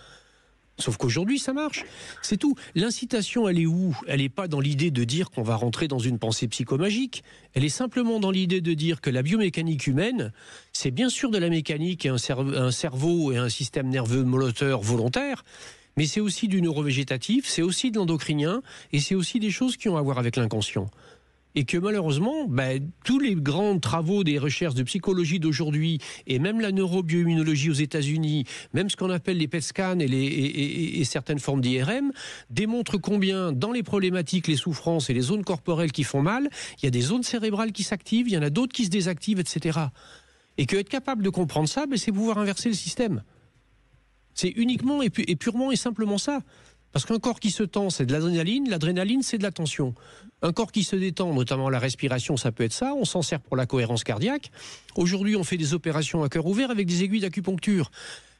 Sauf qu'aujourd'hui, ça marche. C'est tout. L'incitation, elle est où? Elle n'est pas dans l'idée de dire qu'on va rentrer dans une pensée psychomagique. Elle est simplement dans l'idée de dire que la biomécanique humaine, c'est bien sûr de la mécanique et un cerveau et un système nerveux moteur volontaire, mais c'est aussi du neurovégétatif, c'est aussi de l'endocrinien, et c'est aussi des choses qui ont à voir avec l'inconscient. Et que malheureusement, tous les grands travaux des recherches de psychologie d'aujourd'hui, et même la neurobioimmunologie aux États-Unis, même ce qu'on appelle les PET scans et certaines formes d'IRM, démontrent combien dans les problématiques, les souffrances et les zones corporelles qui font mal, il y a des zones cérébrales qui s'activent, il y en a d'autres qui se désactivent, etc. Et que être capable de comprendre ça, c'est pouvoir inverser le système. C'est uniquement et purement et simplement ça. Parce qu'un corps qui se tend, c'est de l'adrénaline, c'est de la tension. Un corps qui se détend, notamment la respiration, ça peut être ça, on s'en sert pour la cohérence cardiaque. Aujourd'hui, on fait des opérations à cœur ouvert avec des aiguilles d'acupuncture.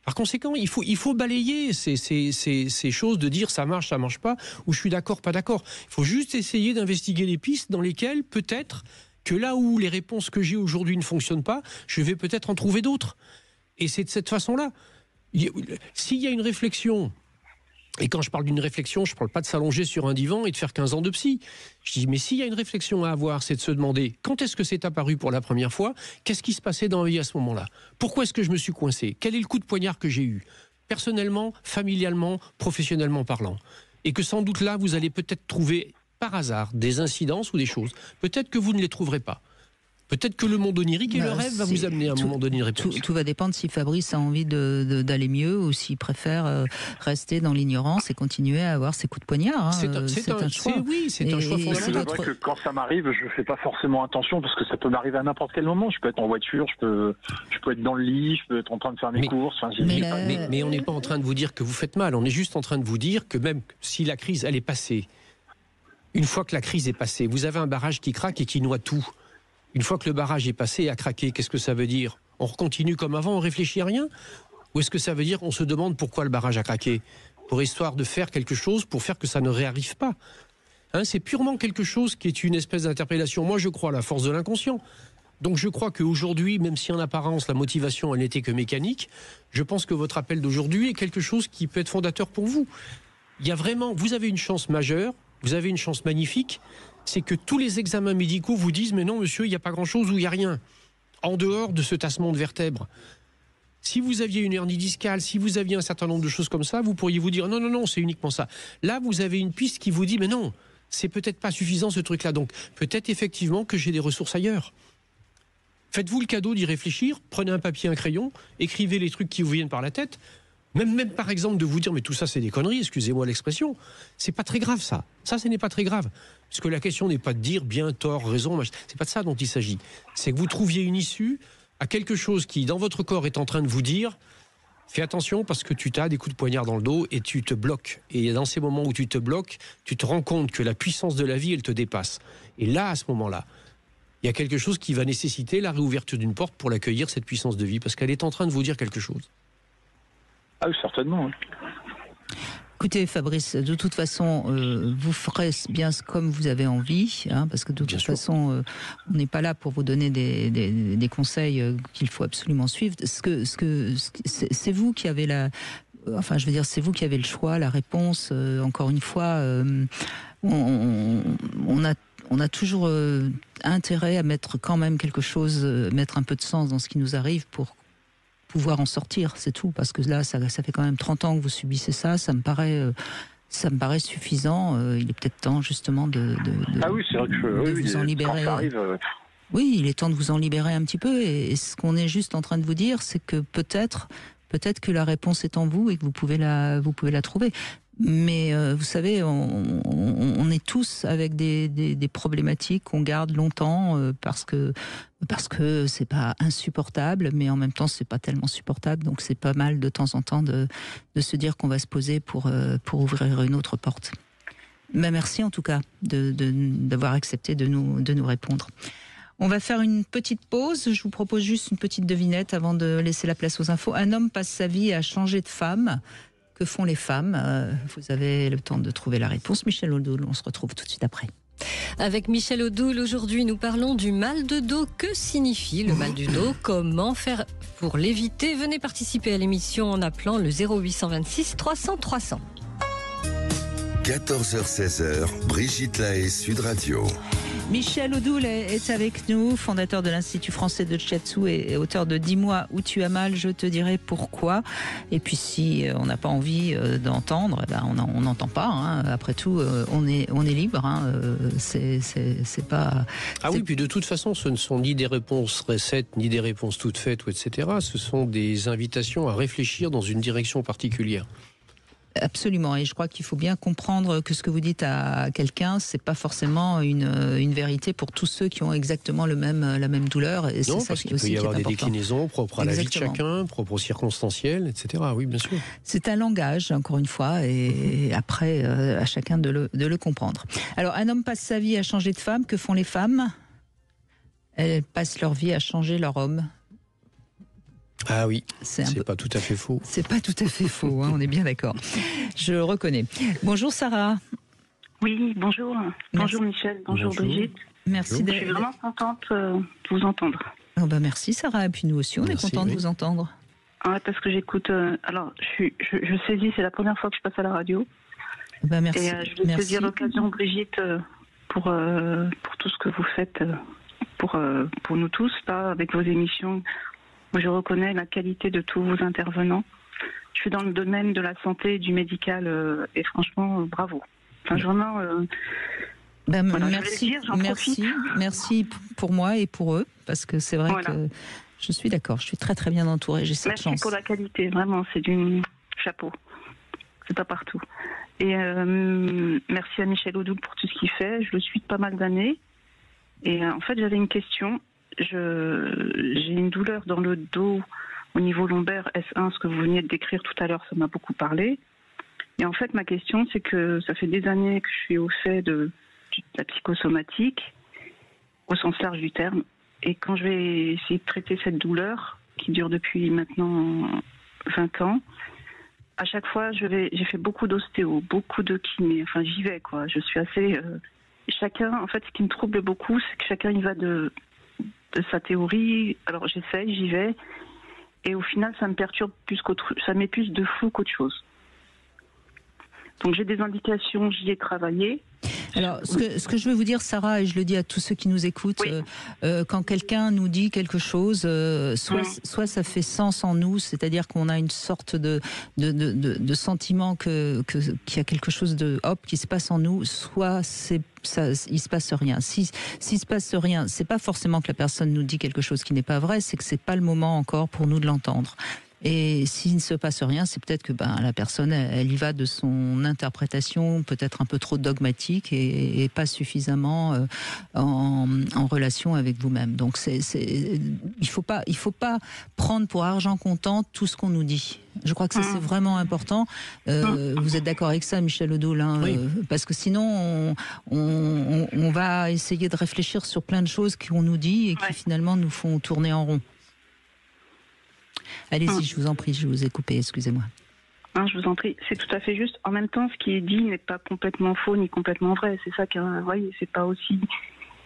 Par conséquent, il faut balayer ces choses de dire ça marche pas, ou je suis d'accord, pas d'accord. Il faut juste essayer d'investiguer les pistes dans lesquelles peut-être que là où les réponses que j'ai aujourd'hui ne fonctionnent pas, je vais peut-être en trouver d'autres. Et c'est de cette façon-là. S'il y a une réflexion... Et quand je parle d'une réflexion, je ne parle pas de s'allonger sur un divan et de faire 15 ans de psy. Je dis, mais s'il y a une réflexion à avoir, c'est de se demander quand est-ce que c'est apparu pour la première fois? Qu'est-ce qui se passait dans ma vie à ce moment-là? Pourquoi est-ce que je me suis coincé? Quel est le coup de poignard que j'ai eu? Personnellement, familialement, professionnellement parlant. Et que sans doute là, vous allez peut-être trouver par hasard des incidences ou des choses. Peut-être que vous ne les trouverez pas. Peut-être que le monde onirique et le rêve va vous amener à un moment donné une réponse. Tout va dépendre si Fabrice a envie d'aller mieux ou s'il préfère rester dans l'ignorance et continuer à avoir ses coups de poignard. C'est un choix. C'est un choix fondamental. C'est vrai que quand ça m'arrive, je ne fais pas forcément attention parce que ça peut m'arriver à n'importe quel moment. Je peux être en voiture, je peux être dans le lit, je peux être en train de faire mes courses. Mais on n'est pas en train de vous dire que vous faites mal. On est juste en train de vous dire que même si la crise, elle est passée, une fois que la crise est passée, vous avez un barrage qui craque et qui noie tout. Une fois que le barrage est passé et a craqué, qu'est-ce que ça veut dire? On continue comme avant, on réfléchit à rien? Ou est-ce que ça veut dire on se demande pourquoi le barrage a craqué? Pour histoire de faire quelque chose, pour faire que ça ne réarrive pas. C'est purement quelque chose qui est une espèce d'interpellation. Moi, je crois à la force de l'inconscient. Donc je crois qu'aujourd'hui, même si en apparence la motivation elle n'était que mécanique, je pense que votre appel d'aujourd'hui est quelque chose qui peut être fondateur pour vous. Il y a vraiment, vous avez une chance majeure, vous avez une chance magnifique, c'est que tous les examens médicaux vous disent mais non monsieur, il n'y a pas grand-chose ou il n'y a rien, en dehors de ce tassement de vertèbres. Si vous aviez une hernie discale, si vous aviez un certain nombre de choses comme ça, vous pourriez vous dire non, c'est uniquement ça. Là, vous avez une piste qui vous dit mais non, c'est peut-être pas suffisant ce truc-là, donc peut-être effectivement que j'ai des ressources ailleurs. Faites-vous le cadeau d'y réfléchir, prenez un papier, un crayon, écrivez les trucs qui vous viennent par la tête. Même par exemple de vous dire mais tout ça c'est des conneries, excusez-moi l'expression, c'est pas très grave ça. Ça, ce n'est pas très grave. Parce que la question n'est pas de dire bien, tort, raison, c'est pas de ça dont il s'agit. C'est que vous trouviez une issue à quelque chose qui dans votre corps est en train de vous dire fais attention parce que tu t'as des coups de poignard dans le dos et tu te bloques. Et dans ces moments où tu te bloques, tu te rends compte que la puissance de la vie elle te dépasse. Et là, à ce moment-là, il y a quelque chose qui va nécessiter la réouverture d'une porte pour l'accueillir, cette puissance de vie, parce qu'elle est en train de vous dire quelque chose. Ah oui, certainement. Écoutez Fabrice, de toute façon, vous ferez bien comme vous avez envie, parce que de toute façon, on n'est pas là pour vous donner des conseils qu'il faut absolument suivre. C'est vous qui avez c'est vous qui avez le choix, la réponse. Encore une fois, on a toujours intérêt à mettre quand même quelque chose, mettre un peu de sens dans ce qui nous arrive pour pouvoir en sortir, c'est tout, parce que là ça fait quand même 30 ans que vous subissez ça, ça me paraît suffisant. Il est peut-être temps justement de vous en libérer. Oui, il est temps de vous en libérer un petit peu, et ce qu'on est juste en train de vous dire, c'est que peut-être que la réponse est en vous et que vous pouvez la trouver. Mais vous savez, on est tous avec des problématiques qu'on garde longtemps parce que c'est pas insupportable, mais en même temps c'est pas tellement supportable. Donc c'est pas mal de temps en temps de se dire qu'on va se poser pour ouvrir une autre porte. Mais merci en tout cas d'avoir accepté de nous répondre. On va faire une petite pause. Je vous propose juste une petite devinette avant de laisser la place aux infos. Un homme passe sa vie à changer de femme. Que font les femmes? Vous avez le temps de trouver la réponse. Michel Odoul, on se retrouve tout de suite après. Avec Michel Odoul, aujourd'hui, nous parlons du mal de dos. Que signifie le mal du dos? Comment faire pour l'éviter? Venez participer à l'émission en appelant le 0826 300 300. 14h-16h, Brigitte Lahaie, Sud Radio. Michel Odoul est avec nous, fondateur de l'Institut français de Shiatsu et auteur de 10 mois où tu as mal, je te dirai pourquoi. Et puis si on n'a pas envie d'entendre, on n'entend pas. Hein. Après tout, on est libre. Hein. C'est pas. Ah oui, puis de toute façon, ce ne sont ni des réponses recettes, ni des réponses toutes faites, etc. Ce sont des invitations à réfléchir dans une direction particulière. Absolument, et je crois qu'il faut bien comprendre que ce que vous dites à quelqu'un, c'est pas forcément une vérité pour tous ceux qui ont exactement la même douleur. Et non, parce qu'il peut y avoir des déclinaisons propres à la vie de chacun, propres aux circonstancielles, etc. Oui, bien sûr. C'est un langage, encore une fois, et après, à chacun de le comprendre. Alors, un homme passe sa vie à changer de femme. Que font les femmes? Elles passent leur vie à changer leur homme. Ah oui, c'est pas tout à fait faux. C'est pas tout à fait faux, hein, on est bien d'accord. Je reconnais. Bonjour Sarah. Oui, bonjour. Bonjour Michel, bonjour Brigitte. Merci d'être. Je suis vraiment contente de vous entendre. Oh bah merci Sarah, et puis nous aussi on est contents de vous entendre. Ah, parce que j'écoute. Alors, je saisis, c'est la première fois que je passe à la radio. Bah merci. Et je vais saisir l'occasion, Brigitte, pour tout ce que vous faites pour nous tous, là, avec vos émissions. Je reconnais la qualité de tous vos intervenants. Je suis dans le domaine de la santé et du médical et franchement, bravo. Enfin, vraiment. Voilà, merci pour moi et pour eux, parce que c'est vrai que je suis d'accord. Je suis très très bien entourée. J'ai cette chance. Merci pour la qualité, vraiment, c'est du chapeau. C'est pas partout. Et merci à Michel Odoul pour tout ce qu'il fait. Je le suis de pas mal d'années. Et en fait, j'avais une question. J'ai une douleur dans le dos au niveau lombaire S1, ce que vous veniez de décrire tout à l'heure, ça m'a beaucoup parlé. Et en fait, ma question, c'est que ça fait des années que je suis au fait de la psychosomatique, au sens large du terme. Et quand je vais essayer de traiter cette douleur, qui dure depuis maintenant 20 ans, à chaque fois, j'ai fait beaucoup d'ostéo, beaucoup de kiné. Enfin, j'y vais, quoi. Je suis assez... chacun, en fait, ce qui me trouble beaucoup, c'est que chacun y va de sa théorie. Alors j'essaye, j'y vais, et au final ça me perturbe plus ça m'épuise de fou qu'autre chose. Donc j'ai des indications, j'y ai travaillé. Alors, ce que je veux vous dire, Sarah, et je le dis à tous ceux qui nous écoutent, quand quelqu'un nous dit quelque chose, soit ça fait sens en nous, c'est-à-dire qu'on a une sorte de sentiment qu'il y a quelque chose qui se passe en nous, soit il se passe rien. S'il se passe rien, c'est pas forcément que la personne nous dit quelque chose qui n'est pas vrai, c'est que c'est pas le moment encore pour nous de l'entendre. Et s'il ne se passe rien, c'est peut-être que la personne, elle y va de son interprétation peut-être un peu trop dogmatique et pas suffisamment en relation avec vous-même. Donc il faut pas prendre pour argent comptant tout ce qu'on nous dit. Je crois que ça c'est vraiment important. Vous êtes d'accord avec ça, Michel Odoul, hein, oui. Parce que sinon on va essayer de réfléchir sur plein de choses qu'on nous dit et qui finalement nous font tourner en rond. Allez-y, je vous en prie, je vous ai coupé, excusez-moi. Non, je vous en prie, c'est tout à fait juste. En même temps, ce qui est dit n'est pas complètement faux ni complètement vrai. C'est ça vous voyez, c'est pas aussi...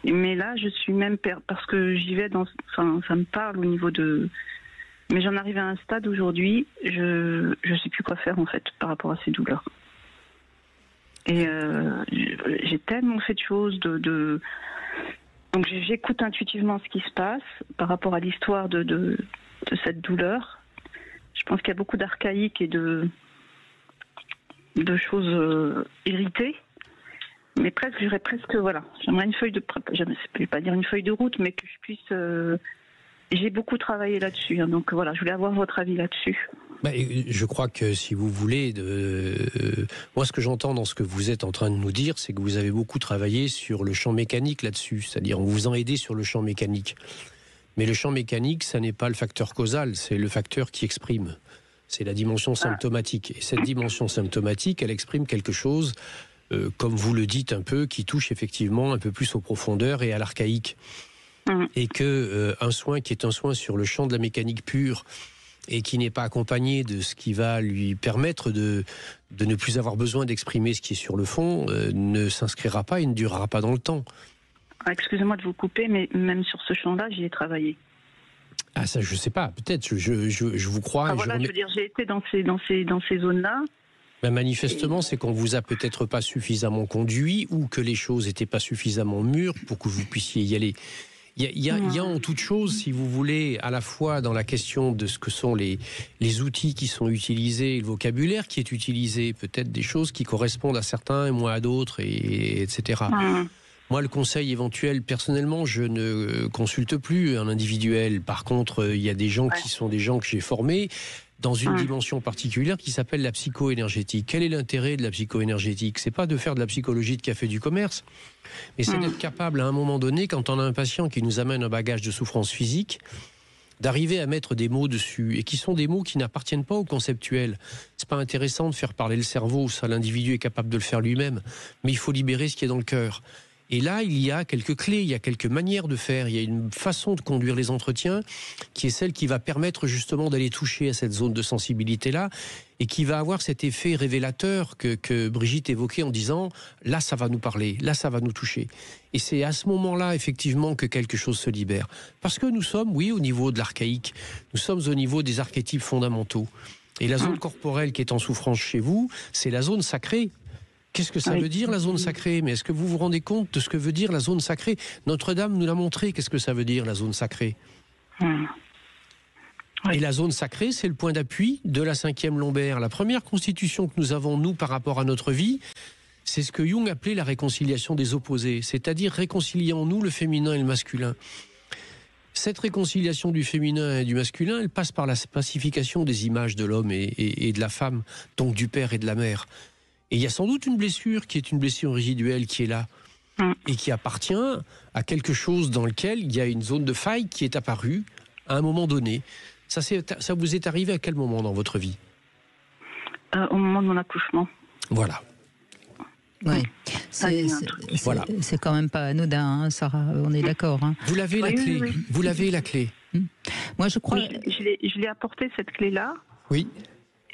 Mais là, je suis même... Parce que j'y vais dans... Enfin, ça me parle au niveau de... Mais j'en arrive à un stade aujourd'hui, je sais plus quoi faire, en fait, par rapport à ces douleurs. Et j'ai tellement fait de choses Donc j'écoute intuitivement ce qui se passe par rapport à l'histoire de cette douleur. Je pense qu'il y a beaucoup d'archaïques et de choses héritées. Mais j'aurais presque, voilà. J'aimerais une feuille de... Je ne vais pas dire une feuille de route, mais que je puisse J'ai beaucoup travaillé là-dessus, hein, donc voilà, je voulais avoir votre avis là-dessus. Je crois que si vous voulez, moi ce que j'entends dans ce que vous êtes en train de nous dire, c'est que vous avez beaucoup travaillé sur le champ mécanique là-dessus, c'est-à-dire en vous en aidé sur le champ mécanique. Mais le champ mécanique, ça n'est pas le facteur causal, c'est le facteur qui exprime. C'est la dimension symptomatique. Et cette dimension symptomatique, elle exprime quelque chose, comme vous le dites un peu, qui touche effectivement un peu plus aux profondeurs et à l'archaïque. Et que un soin qui est un soin sur le champ de la mécanique pure et qui n'est pas accompagné de ce qui va lui permettre de ne plus avoir besoin d'exprimer ce qui est sur le fond, ne s'inscrira pas et ne durera pas dans le temps. Excusez-moi de vous couper, mais même sur ce champ-là, j'y ai travaillé. Ah ça, je sais pas, peut-être, je vous crois. Ah, voilà, je veux dire, j'ai été dans ces zones-là. Ben manifestement, c'est qu'on vous a peut-être pas suffisamment conduit ou que les choses n'étaient pas suffisamment mûres pour que vous puissiez y aller. Il y a en toute chose, si vous voulez, à la fois dans la question de ce que sont les outils qui sont utilisés, le vocabulaire qui est utilisé, peut-être des choses qui correspondent à certains et moins à d'autres, etc. Moi, le conseil éventuel, personnellement, je ne consulte plus un individuel. Par contre, il y a des gens qui sont des gens que j'ai formés dans une dimension particulière qui s'appelle la psycho-énergétique. Quel est l'intérêt de la psycho-énergétique ? C'est pas de faire de la psychologie de café du commerce, mais c'est d'être capable, à un moment donné, quand on a un patient qui nous amène un bagage de souffrance physique, d'arriver à mettre des mots dessus, et qui sont des mots qui n'appartiennent pas au conceptuel. C'est pas intéressant de faire parler le cerveau, ça, l'individu est capable de le faire lui-même, mais il faut libérer ce qui est dans le cœur. Et là, il y a quelques clés, il y a quelques manières de faire, il y a une façon de conduire les entretiens qui est celle qui va permettre justement d'aller toucher à cette zone de sensibilité-là et qui va avoir cet effet révélateur que Brigitte évoquait en disant « là, ça va nous parler, là, ça va nous toucher ». Et c'est à ce moment-là, effectivement, que quelque chose se libère. Parce que nous sommes, oui, au niveau de l'archaïque, nous sommes au niveau des archétypes fondamentaux. Et la zone corporelle qui est en souffrance chez vous, c'est la zone sacrée. Qu'est-ce que ça veut dire, la zone sacrée ? Mais est-ce que vous vous rendez compte de ce que veut dire la zone sacrée ? Notre-Dame nous l'a montré, qu'est-ce que ça veut dire, la zone sacrée ? Et la zone sacrée, c'est le point d'appui de la 5e lombaire. La première constitution que nous avons, nous, par rapport à notre vie, c'est ce que Jung appelait la réconciliation des opposés, c'est-à-dire réconcilier en nous le féminin et le masculin. Cette réconciliation du féminin et du masculin, elle passe par la pacification des images de l'homme et de la femme, donc du père et de la mère. Et il y a sans doute une blessure qui est une blessure résiduelle qui est là et qui appartient à quelque chose dans lequel il y a une zone de faille qui est apparue à un moment donné. Ça vous est arrivé à quel moment dans votre vie ? Au moment de mon accouchement. Voilà. Oui, c'est quand même pas anodin, hein, Sarah, on est d'accord. Hein. Vous l'avez la clé. Oui. Vous l'avez la clé. Moi, je crois. Je l'ai apporté cette clé-là.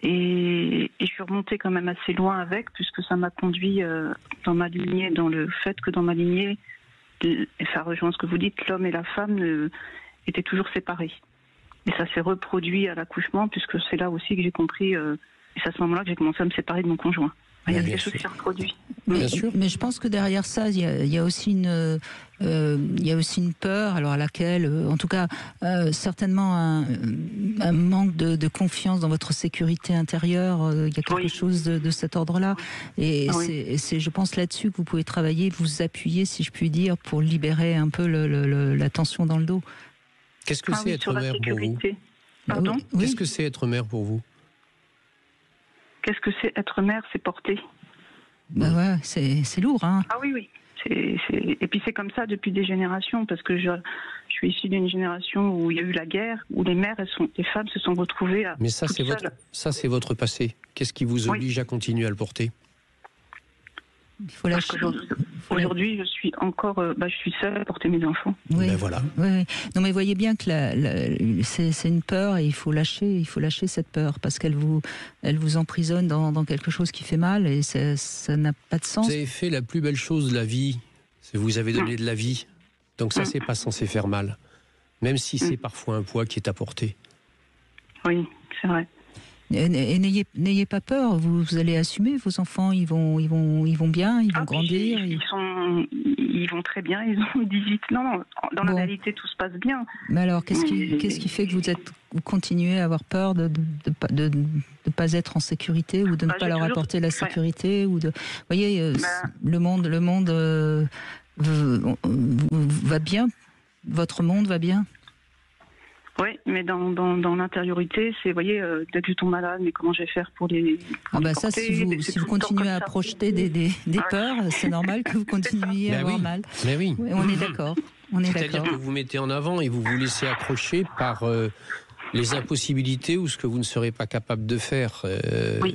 Et je suis remontée quand même assez loin avec, puisque ça m'a conduit dans ma lignée, dans le fait que dans ma lignée, et ça rejoint ce que vous dites, l'homme et la femme étaient toujours séparés. Et ça s'est reproduit à l'accouchement, puisque c'est là aussi que j'ai compris, et c'est à ce moment-là que j'ai commencé à me séparer de mon conjoint. Il y a quelque chose qui s'est reproduit. Mais je pense que derrière ça, il y a aussi une peur, alors à laquelle, en tout cas, certainement un manque de confiance dans votre sécurité intérieure. Il y a quelque chose de cet ordre-là. Et c'est, je pense, là-dessus que vous pouvez travailler, vous appuyer, si je puis dire, pour libérer un peu la tension dans le dos. Qu'est-ce que c'est être mère pour vous ? Pardon ? Qu'est-ce que c'est être mère pour vous ? Qu'est-ce que c'est être mère ? C'est porter. Ouais, c'est lourd, hein. Ah oui. Et puis c'est comme ça depuis des générations, parce que je suis issue d'une génération où il y a eu la guerre, où les femmes se sont retrouvées à. Mais ça, c'est votre passé. Qu'est-ce qui vous oblige à continuer à le porter ? Il faut lâcher. Aujourd'hui, je suis encore, je suis seule à porter mes enfants. Oui. Ben voilà. Oui. Non, mais voyez bien que c'est une peur et il faut lâcher cette peur parce qu'elle vous emprisonne dans quelque chose qui fait mal et ça n'a pas de sens. Vous avez fait la plus belle chose de la vie, c'est vous avez donné de la vie. Donc ça, c'est pas censé faire mal, même si c'est parfois un poids qui est à porter. Oui, c'est vrai. Et n'ayez pas peur, vous allez assumer, vos enfants, ils vont bien, ils vont grandir. Ils vont très bien, ils ont 18 ans. Dans la réalité, tout se passe bien. Mais alors, qu'est-ce qui fait que vous continuez à avoir peur de pas être en sécurité ou de ne pas leur apporter la sécurité ou de, vous voyez, le monde va bien, votre monde va bien. Oui, mais dans l'intériorité, c'est, vous voyez, dès que je tombe malade, mais comment je vais faire pour les... Ça, si vous continuez à projeter des peurs, c'est normal que vous continuiez à avoir mal. Mais oui. On est d'accord. C'est-à-dire que vous mettez en avant et vous vous laissez accrocher par les impossibilités ou ce que vous ne serez pas capable de faire.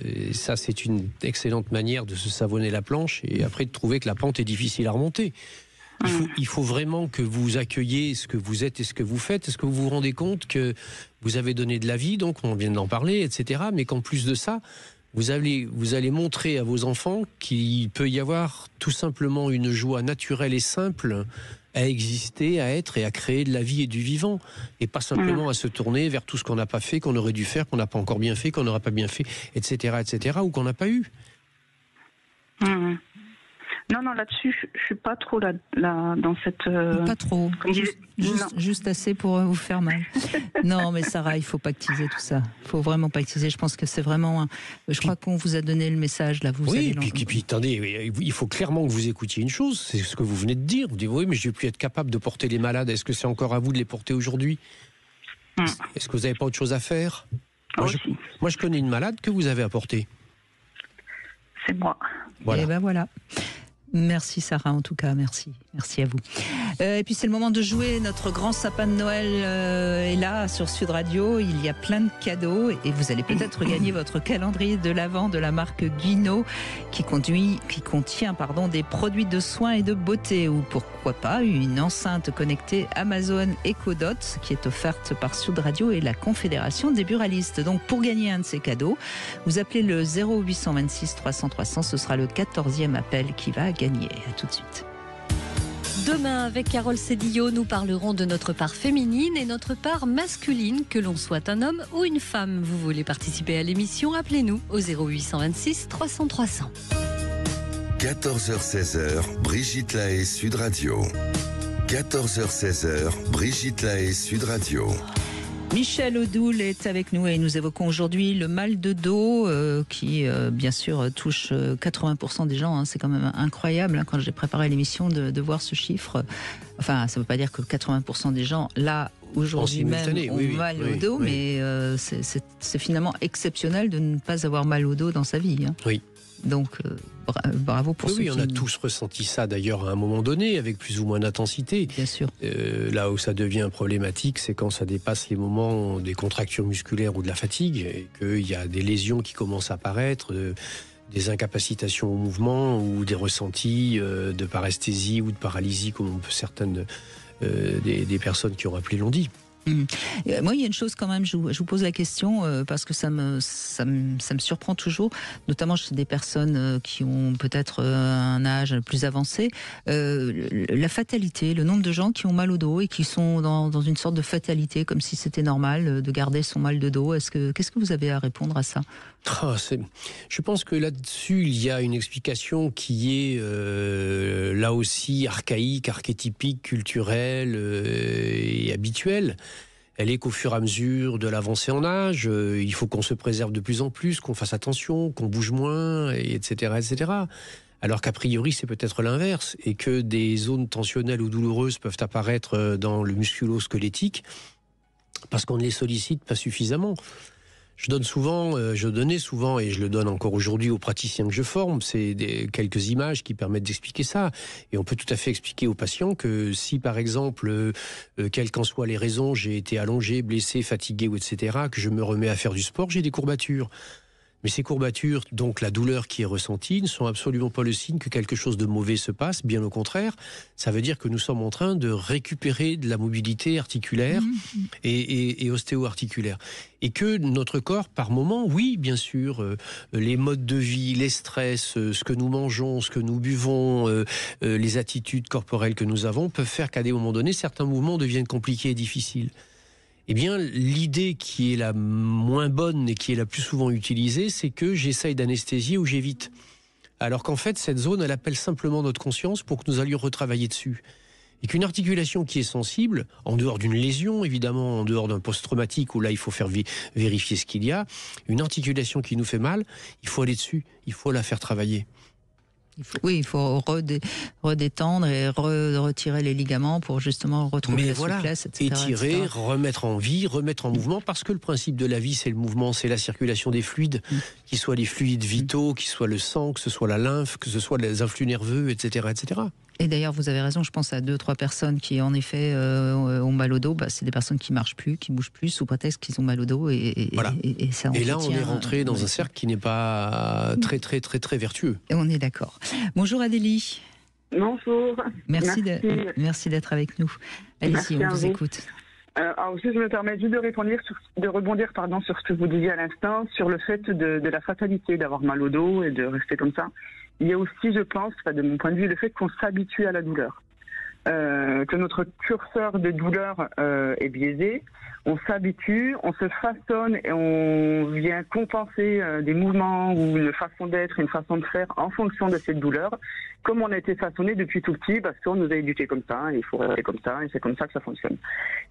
Et ça, c'est une excellente manière de se savonner la planche et après de trouver que la pente est difficile à remonter. Il faut vraiment que vous accueilliez ce que vous êtes et ce que vous faites. Est-ce que vous vous rendez compte que vous avez donné de la vie, donc on vient d'en parler, etc. Mais qu'en plus de ça, vous allez montrer à vos enfants qu'il peut y avoir tout simplement une joie naturelle et simple à exister, à être et à créer de la vie et du vivant. Et pas simplement à se tourner vers tout ce qu'on n'a pas fait, qu'on aurait dû faire, qu'on n'a pas encore bien fait, qu'on n'aura pas bien fait, etc., ou qu'on n'a pas eu. Non, là-dessus, je suis pas trop là dans cette... Pas trop. Juste assez pour vous faire mal. Non, mais Sarah, il faut pas actiser tout ça. Il faut vraiment pas actiser. Je pense que c'est vraiment... Je crois qu'on vous a donné le message, là. Puis attendez, il faut clairement que vous écoutiez une chose. C'est ce que vous venez de dire. Vous dites, oui, mais je ne vais plus être capable de porter les malades. Est-ce que c'est encore à vous de les porter aujourd'hui ? Est-ce que vous n'avez pas autre chose à faire ? Moi, je connais une malade que vous avez apportée. C'est moi. Voilà. Et ben voilà. Merci Sarah, en tout cas, merci à vous. Et puis c'est le moment de jouer. Notre grand sapin de Noël est là sur Sud Radio. Il y a plein de cadeaux et vous allez peut-être gagner votre calendrier de l'Avent de la marque Guino qui contient des produits de soins et de beauté, ou pourquoi pas une enceinte connectée Amazon Echo Dot qui est offerte par Sud Radio et la Confédération des buralistes. Donc pour gagner un de ces cadeaux, vous appelez le 0826 300 300. Ce sera le 14e appel qui va gagner. À tout de suite. Demain, avec Carole Cédillo, nous parlerons de notre part féminine et notre part masculine, que l'on soit un homme ou une femme. Vous voulez participer à l'émission ? Appelez-nous au 0826 300 300. 14h-16h, Brigitte Lahaie, Sud Radio. 14h-16h, Brigitte Lahaie, Sud Radio. Michel Odoul est avec nous et nous évoquons aujourd'hui le mal de dos qui, bien sûr, touche 80% des gens. C'est quand même incroyable quand j'ai préparé l'émission de voir ce chiffre. Enfin, ça ne veut pas dire que 80% des gens, là, aujourd'hui même, ont mal au dos, mais c'est finalement exceptionnel de ne pas avoir mal au dos dans sa vie. Oui. Donc, bravo pour on a tous ressenti ça d'ailleurs à un moment donné, avec plus ou moins d'intensité. Bien sûr. Là où ça devient problématique, c'est quand ça dépasse les moments des contractures musculaires ou de la fatigue, et qu'il y a des lésions qui commencent à apparaître, des incapacitations au mouvement ou des ressentis de paresthésie ou de paralysie, comme certaines des personnes qui ont appelé l'ont dit. Moi, il y a une chose quand même, je vous pose la question parce que ça me surprend toujours, notamment chez des personnes qui ont peut-être un âge plus avancé, la fatalité, le nombre de gens qui ont mal au dos et qui sont dans une sorte de fatalité, comme si c'était normal de garder son mal de dos. Qu'est-ce que vous avez à répondre à ça ? Je pense que là-dessus, il y a une explication qui est là aussi archaïque, archétypique, culturelle et habituelle. Elle est qu'au fur et à mesure de l'avancée en âge, il faut qu'on se préserve de plus en plus, qu'on fasse attention, qu'on bouge moins, etc., etc. Alors qu'a priori, c'est peut-être l'inverse, et que des zones tensionnelles ou douloureuses peuvent apparaître dans le musculo-squelettique parce qu'on ne les sollicite pas suffisamment. Je donnais souvent, et je le donne encore aujourd'hui aux praticiens que je forme, c'est quelques images qui permettent d'expliquer ça. Et on peut tout à fait expliquer aux patients que si, par exemple, quelles qu'en soient les raisons, j'ai été allongé, blessé, fatigué, ou etc., que je me remets à faire du sport, j'ai des courbatures. Mais ces courbatures, donc la douleur qui est ressentie, ne sont absolument pas le signe que quelque chose de mauvais se passe. Bien au contraire, ça veut dire que nous sommes en train de récupérer de la mobilité articulaire et ostéo-articulaire. Et que notre corps, par moment, oui, bien sûr, les modes de vie, les stress, ce que nous mangeons, ce que nous buvons, les attitudes corporelles que nous avons, peuvent faire qu'à des moments donnés, certains mouvements deviennent compliqués et difficiles. Eh bien, l'idée qui est la moins bonne et qui est la plus souvent utilisée, c'est que j'essaye d'anesthésier ou j'évite. Alors qu'en fait, cette zone, elle appelle simplement notre conscience pour que nous allions retravailler dessus. Et qu'une articulation qui est sensible, en dehors d'une lésion, évidemment, en dehors d'un post-traumatique où là, il faut faire vérifier ce qu'il y a, une articulation qui nous fait mal, il faut aller dessus, il faut la faire travailler. il faut redétendre et retirer les ligaments pour justement retrouver la souplesse, etc. Étirer, etc. remettre en vie, remettre en mouvement, parce que le principe de la vie, c'est le mouvement, c'est la circulation des fluides, qu'ils soient les fluides vitaux, qu'ils soient le sang, que ce soit la lymphe, que ce soit les influx nerveux, etc., etc. Et d'ailleurs, vous avez raison, je pense à 2-3 personnes qui, en effet, ont mal au dos. C'est des personnes qui marchent plus, qui bougent plus, sous prétexte qu'ils ont mal au dos. Voilà. Et ça là, on est rentré dans un cercle qui n'est pas très, très, très, très vertueux. Et on est d'accord. Bonjour Adélie. Bonjour. Merci d'être avec nous. Allez-y, on vous écoute. Alors, je me permets juste de rebondir sur ce que vous disiez à l'instant, sur le fait de la fatalité d'avoir mal au dos et de rester comme ça. Il y a aussi, je pense, de mon point de vue, le fait qu'on s'habitue à la douleur. Que notre curseur de douleur est biaisé. On s'habitue, on se façonne et on vient compenser des mouvements ou une façon d'être, une façon de faire en fonction de cette douleur, comme on a été façonné depuis tout petit parce qu'on nous a éduqués comme ça, et il faut rester comme ça, et c'est comme ça que ça fonctionne.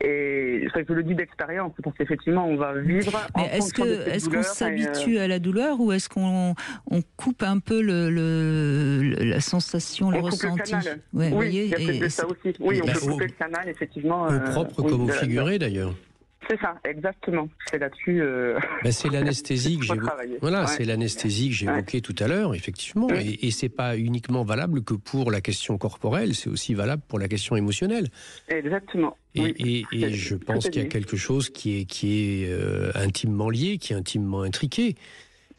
Et je le dis d'expérience, parce qu'effectivement on va vivre en fonction de cette douleur. Est-ce qu'on s'habitue à la douleur ou est-ce qu'on coupe un peu la sensation, le ressenti? Oui, il y a peut-être de ça aussi. Oui, on peut couper le canal, effectivement. Au propre comme au figuré d'ailleurs. C'est ça, exactement. C'est là-dessus. C'est l'anesthésie que c'est l'anesthésie que j'évoquais tout à l'heure, effectivement. Et c'est pas uniquement valable que pour la question corporelle, c'est aussi valable pour la question émotionnelle. Exactement. Et je pense qu'il y a quelque chose qui est intimement lié, qui est intimement intriqué.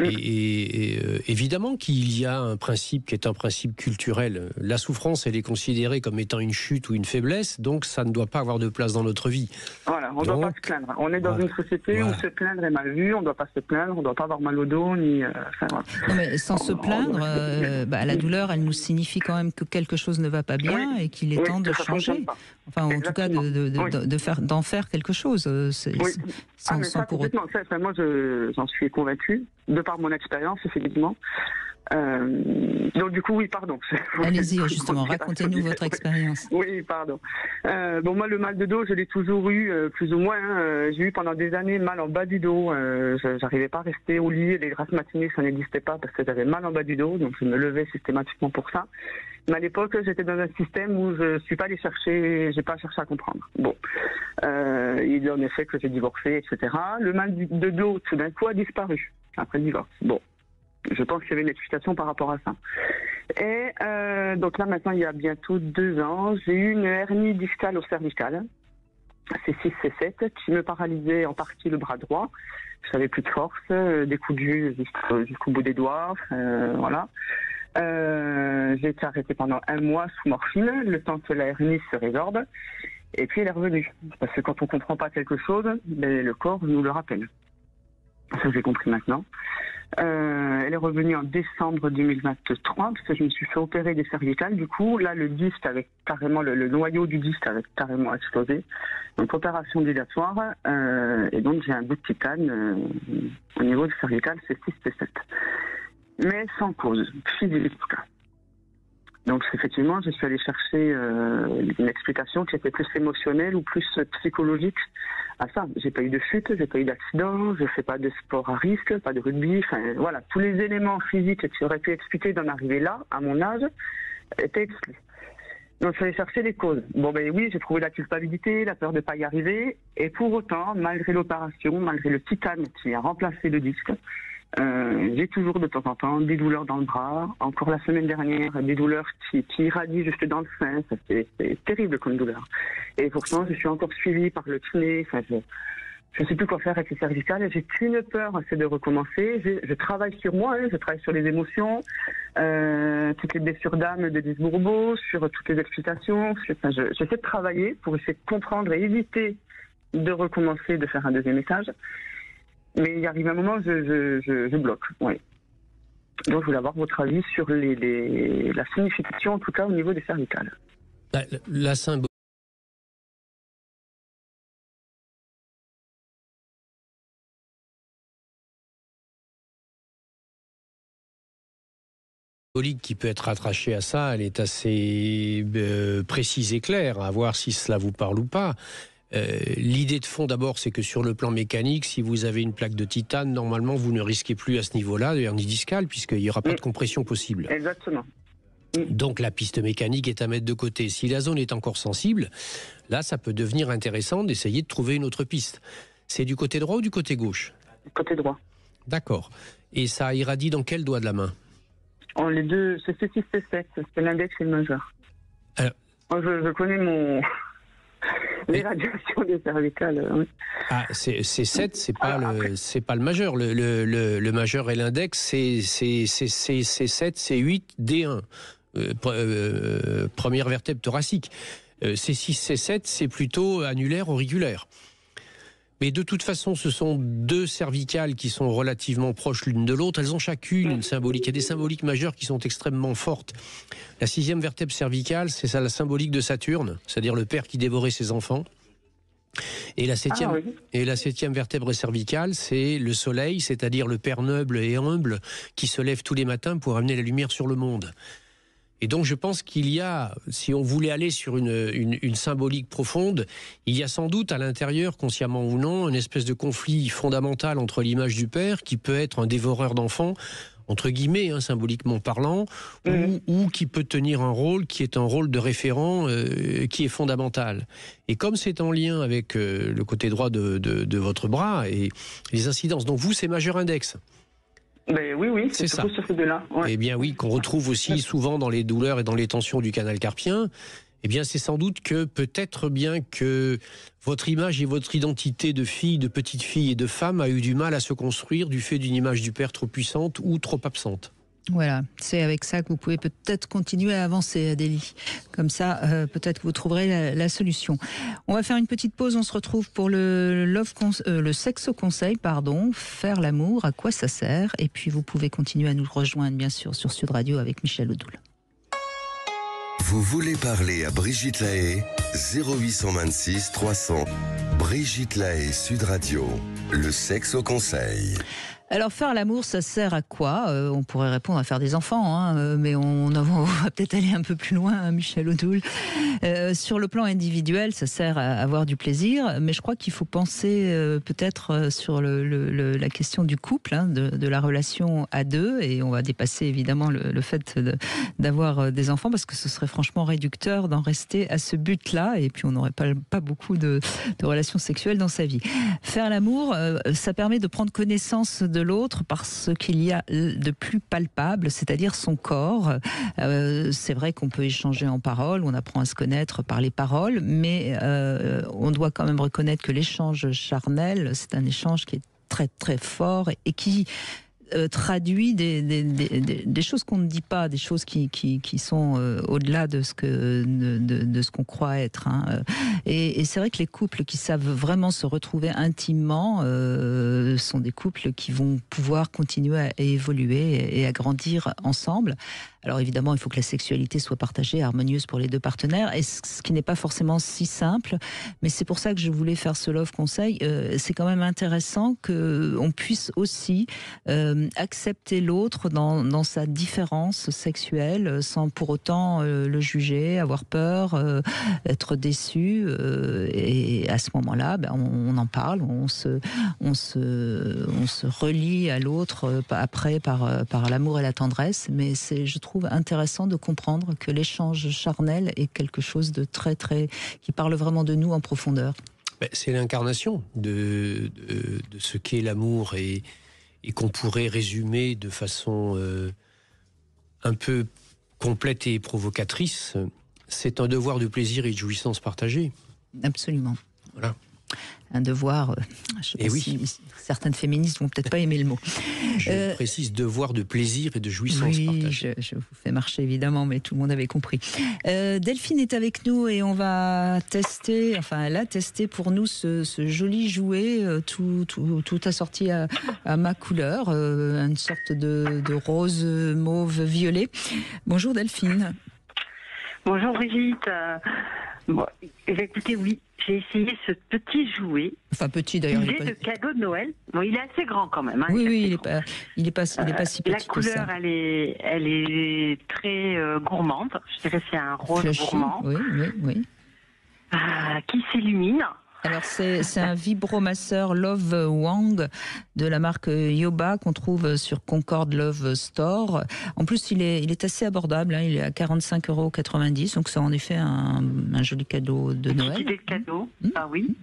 Et évidemment qu'il y a un principe qui est un principe culturel. La souffrance, elle est considérée comme étant une chute ou une faiblesse, donc ça ne doit pas avoir de place dans notre vie. Voilà, on ne doit pas se plaindre. On est dans une société où se plaindre est mal vu, on ne doit pas se plaindre, on ne doit pas avoir mal au dos, ni... Non, mais sans se plaindre, la douleur, elle nous signifie quand même que quelque chose ne va pas bien et qu'il est temps de changer. Enfin, en tout cas, d'en faire quelque chose. Sans pour autant... Moi, j'en suis convaincue, de par mon expérience, effectivement. Donc du coup, oui, pardon. Allez-y, justement, racontez-nous votre expérience. Oui, pardon. Moi, le mal de dos, je l'ai toujours eu, plus ou moins. J'ai eu pendant des années mal en bas du dos. J'arrivais pas à rester au lit. Les grasses matinées, ça n'existait pas parce que j'avais mal en bas du dos, donc je me levais systématiquement pour ça. Mais à l'époque, j'étais dans un système où je suis pas allé chercher, j'ai pas cherché à comprendre. Bon, il en effet que j'ai divorcé, etc. Le mal de dos, tout d'un coup, a disparu après le divorce. Bon. Je pense qu'il y avait une explication par rapport à ça. Et donc là, maintenant, il y a bientôt 2 ans, j'ai eu une hernie discale au cervical, C6, C7, qui me paralysait en partie le bras droit. Je n'avais plus de force, des coups de jus jusqu'au bout des doigts, voilà. J'ai été arrêtée pendant 1 mois sous morphine, le temps que la hernie se résorbe. Et puis elle est revenue. Parce que quand on ne comprend pas quelque chose, le corps nous le rappelle. Ça, j'ai compris maintenant. Elle est revenue en décembre 2023 parce que je me suis fait opérer des cervicales. Du coup, là, le disque avec carrément le noyau du disque avait carrément explosé. Donc, opération dilatoire. Et donc, j'ai un bout de titane au niveau du cervical, c'est 6 T7. Mais sans cause physique. Donc, effectivement, je suis allée chercher une explication qui était plus émotionnelle ou plus psychologique à ça. J'ai pas eu de chute, j'ai pas eu d'accident, je fais pas de sport à risque, pas de rugby. Enfin, voilà, tous les éléments physiques qui auraient pu expliquer d'en arriver là, à mon âge, étaient exclus. Donc, je suis allée chercher les causes. Bon, oui, j'ai trouvé la culpabilité, la peur de pas y arriver. Et pour autant, malgré l'opération, malgré le titane qui a remplacé le disque, j'ai toujours de temps en temps des douleurs dans le bras. Encore la semaine dernière, des douleurs qui irradient juste dans le sein. C'est terrible comme douleur. Et pourtant, je suis encore suivie par le kiné. Enfin, je ne sais plus quoi faire avec les cervicales. J'ai qu'une peur, c'est de recommencer. Je travaille sur moi, je travaille sur les émotions, toutes les blessures d'âme de Disbourbeau, sur toutes les explications. J'essaie de travailler pour essayer de comprendre et éviter de recommencer, de faire un deuxième étage. Mais il arrive un moment où je bloque, oui. Donc, je voulais avoir votre avis sur la signification, en tout cas, au niveau des cervicales. La symbolique qui peut être attachée à ça, elle est assez précise et claire, à voir si cela vous parle ou pas. L'idée de fond d'abord, c'est que sur le plan mécanique, si vous avez une plaque de titane, normalement vous ne risquez plus à ce niveau-là de hernie discale puisqu'il n'y aura pas de compression possible. Exactement. Donc la piste mécanique est à mettre de côté. Si la zone est encore sensible, là, ça peut devenir intéressant d'essayer de trouver une autre piste. C'est du côté droit ou du côté gauche? Côté droit. D'accord. Et ça irradie dans quel doigt de la main? Les deux, c'est C6, C7, c'est l'index et le majeur. Alors... Moi, je connais l'irradiation des cervicales. Oui. Ah, c'est 7, c'est pas le majeur. Le majeur et l'index, c'est 7, c'est 8, D1. Première vertèbre thoracique. C6, C7, c'est plutôt annulaire, auriculaire. Mais de toute façon, ce sont deux cervicales qui sont relativement proches l'une de l'autre. Elles ont chacune une symbolique. Il y a des symboliques majeures qui sont extrêmement fortes. La 6e vertèbre cervicale, c'est ça la symbolique de Saturne, c'est-à-dire le père qui dévorait ses enfants. Et la 7e vertèbre cervicale, c'est le soleil, c'est-à-dire le père noble et humble qui se lève tous les matins pour amener la lumière sur le monde. Et donc je pense qu'il y a, si on voulait aller sur une symbolique profonde, il y a sans doute à l'intérieur, consciemment ou non, une espèce de conflit fondamental entre l'image du père, qui peut être un dévoreur d'enfants, entre guillemets, symboliquement parlant, ou qui peut tenir un rôle qui est un rôle de référent qui est fondamental. Et comme c'est en lien avec le côté droit de votre bras et les incidences, donc vous c'est majeur index. Ben oui, c'est ça. Sur ces deux-là. Ouais. Eh bien oui, qu'on retrouve aussi souvent dans les douleurs et dans les tensions du canal carpien. Eh bien, c'est sans doute que peut-être bien que votre image et votre identité de fille, de petite fille et de femme a eu du mal à se construire du fait d'une image du père trop puissante ou trop absente. Voilà, c'est avec ça que vous pouvez peut-être continuer à avancer, Adélie. Comme ça, peut-être que vous trouverez la solution. On va faire une petite pause, on se retrouve pour le sexo-conseil, faire l'amour, à quoi ça sert? Et puis vous pouvez continuer à nous rejoindre, bien sûr, sur Sud Radio avec Michel Odoul. Vous voulez parler à Brigitte Lahaie? 0826 300. Brigitte Lahaie, Sud Radio. Le sexo-conseil. Alors faire l'amour, ça sert à quoi? On pourrait répondre à faire des enfants, mais on va peut-être aller un peu plus loin, Michel Odoul. Sur le plan individuel, ça sert à avoir du plaisir, mais je crois qu'il faut penser peut-être sur la question du couple, de la relation à deux, et on va dépasser évidemment le fait d'avoir des enfants, parce que ce serait franchement réducteur d'en rester à ce but-là, et puis on n'aurait pas beaucoup de relations sexuelles dans sa vie. Faire l'amour, ça permet de prendre connaissance de l'autre par ce qu'il y a de plus palpable, c'est-à-dire son corps. C'est vrai qu'on peut échanger en paroles, on apprend à se connaître par les paroles, mais on doit quand même reconnaître que l'échange charnel, c'est un échange qui est très très fort et qui traduit des choses qu'on ne dit pas, des choses qui sont au-delà de ce qu'on croit être. Et c'est vrai que les couples qui savent vraiment se retrouver intimement sont des couples qui vont pouvoir continuer à évoluer et à grandir ensemble. Alors évidemment, il faut que la sexualité soit partagée, harmonieuse pour les deux partenaires, et ce qui n'est pas forcément si simple, mais c'est pour ça que je voulais faire ce Love Conseil. C'est quand même intéressant qu'on puisse aussi accepter l'autre dans sa différence sexuelle, sans pour autant le juger, avoir peur, être déçu, et à ce moment-là, on en parle, on se relie à l'autre après par l'amour et la tendresse, mais je trouve intéressant de comprendre que l'échange charnel est quelque chose de très très qui parle vraiment de nous en profondeur. C'est l'incarnation de ce qu'est l'amour et qu'on pourrait résumer de façon un peu complète et provocatrice. C'est un devoir de plaisir et de jouissance partagée. Absolument. Voilà. Un devoir, je sais pas si certaines féministes vont peut-être pas aimer le mot. Je précise devoir de plaisir et de jouissance partagée. Je vous fais marcher évidemment, mais tout le monde avait compris. Delphine est avec nous et on va tester, elle a testé pour nous ce joli jouet, tout assorti à ma couleur, une sorte de rose mauve violet. Bonjour Delphine. Bonjour Brigitte. Écoutez, oui, j'ai essayé ce petit jouet. Enfin petit d'ailleurs. Il est de cadeau de Noël. Bon, il est assez grand quand même. Oui, il est pas si petit. La couleur, elle est très gourmande. Je dirais que c'est un rose gourmand. Oui. Qui s'illumine. Alors c'est un vibromasseur Love Wang de la marque Yoba qu'on trouve sur Concord Love Store. En plus, il est assez abordable, hein, il est à 45,90 €, donc c'est en effet un joli cadeau de Noël. Une idée de cadeau, ah oui.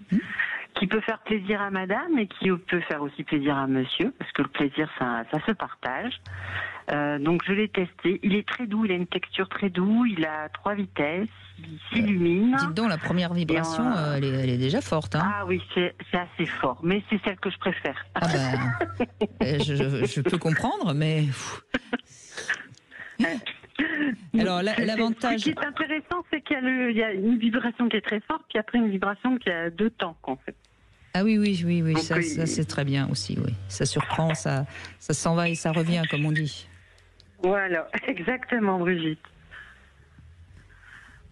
Qui peut faire plaisir à madame et qui peut faire aussi plaisir à monsieur, parce que le plaisir, ça se partage. Donc je l'ai testé. Il est très doux, il a une texture très douce, il a 3 vitesses, il s'illumine. Dites donc, la première vibration, elle est déjà forte. Hein. Ah oui, c'est assez fort, mais c'est celle que je préfère. Ah ben, je peux comprendre, mais... Alors l'avantage... Ce qui est intéressant, c'est qu'il y a une vibration qui est très forte, puis après une vibration qui a 2 temps, en fait. Ah oui, donc, ça c'est très bien aussi, oui. Ça surprend, ça s'en va et ça revient, comme on dit. Voilà, exactement, Brigitte.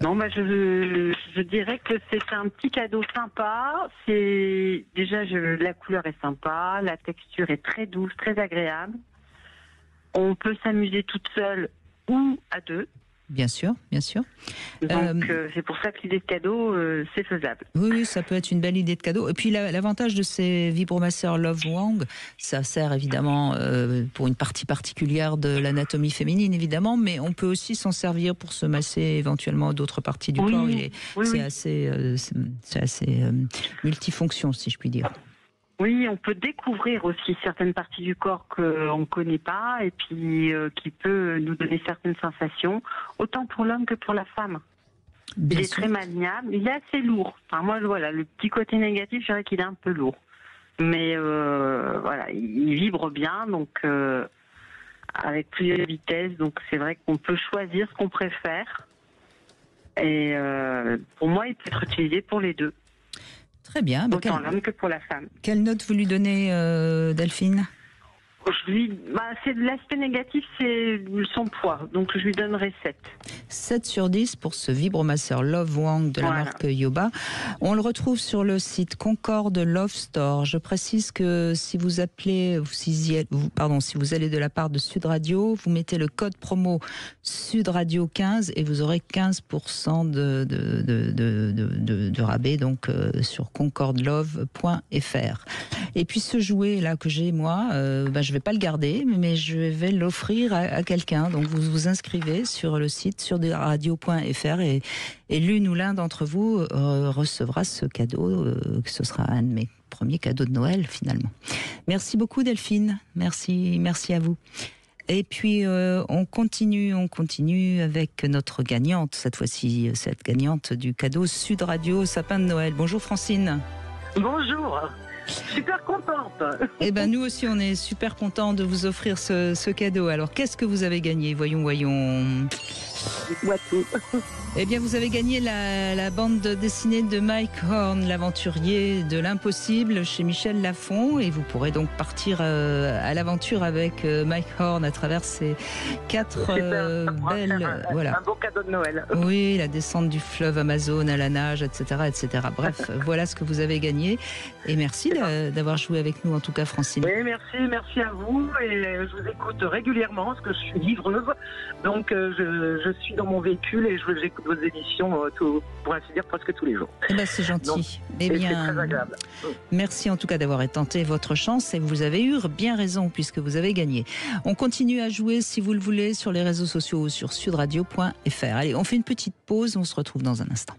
Non, je dirais que c'est un petit cadeau sympa. Déjà, la couleur est sympa, la texture est très douce, très agréable. On peut s'amuser toute seule ou à 2. Bien sûr, bien sûr. Donc c'est pour ça que l'idée de cadeau, c'est faisable. Oui, ça peut être une belle idée de cadeau. Et puis l'avantage de ces vibromasseurs Love Wang, ça sert évidemment pour une partie particulière de l'anatomie féminine, évidemment, mais on peut aussi s'en servir pour se masser éventuellement d'autres parties du corps. C'est assez multifonction, si je puis dire. Oui, on peut découvrir aussi certaines parties du corps qu'on ne connaît pas et puis qui peut nous donner certaines sensations, autant pour l'homme que pour la femme. Il est très maniable, il est assez lourd. Enfin, moi, voilà, le petit côté négatif, je dirais qu'il est un peu lourd. Mais voilà, il vibre bien, donc avec plusieurs vitesses, donc c'est vrai qu'on peut choisir ce qu'on préfère. Et pour moi, il peut être utilisé pour les deux. Très bien. Autant l'homme que pour la femme. Quelle note vous lui donnez, Delphine ? C'est l'aspect négatif, c'est son poids. Donc je lui donnerai 7. 7 sur 10 pour ce vibromasseur Love Wang de la marque Yoba. On le retrouve sur le site Concord Love Store. Je précise que si vous appelez, si vous allez de la part de Sud Radio, vous mettez le code promo Sud Radio 15 et vous aurez 15% de rabais donc sur concordlove.fr. Et puis ce jouet là que j'ai moi, je vais pas le garder, mais je vais l'offrir à quelqu'un. Donc vous vous inscrivez sur le site surradio.fr et l'une ou l'un d'entre vous recevra ce cadeau, que ce sera un de mes premiers cadeaux de Noël finalement. Merci beaucoup Delphine, merci à vous. Et puis on continue avec notre gagnante, cette fois-ci, cette gagnante du cadeau Sud Radio Sapin de Noël. Bonjour Francine. Bonjour. Super contente. Eh ben nous aussi on est super contents de vous offrir ce cadeau. Alors qu'est-ce que vous avez gagné ? Voyons. Dites-moi tout. Eh bien vous avez gagné la bande dessinée de Mike Horn, l'aventurier de l'impossible chez Michel Lafon, et vous pourrez donc partir à l'aventure avec Mike Horn à travers ces 4 belles... Un beau cadeau de Noël. Oui, la descente du fleuve Amazon à la nage, etc. Bref, voilà ce que vous avez gagné. Et merci d'avoir joué avec nous, en tout cas, Francine. Oui, merci à vous. Et je vous écoute régulièrement, parce que je suis livreuse. Donc, je suis dans mon véhicule et j'écoute vos émissions, pour ainsi dire, presque tous les jours. Eh ben, c'est gentil. Donc, c'est très agréable. Merci en tout cas d'avoir tenté votre chance et vous avez eu bien raison puisque vous avez gagné. On continue à jouer si vous le voulez sur les réseaux sociaux ou sur sudradio.fr. Allez, on fait une petite pause, on se retrouve dans un instant.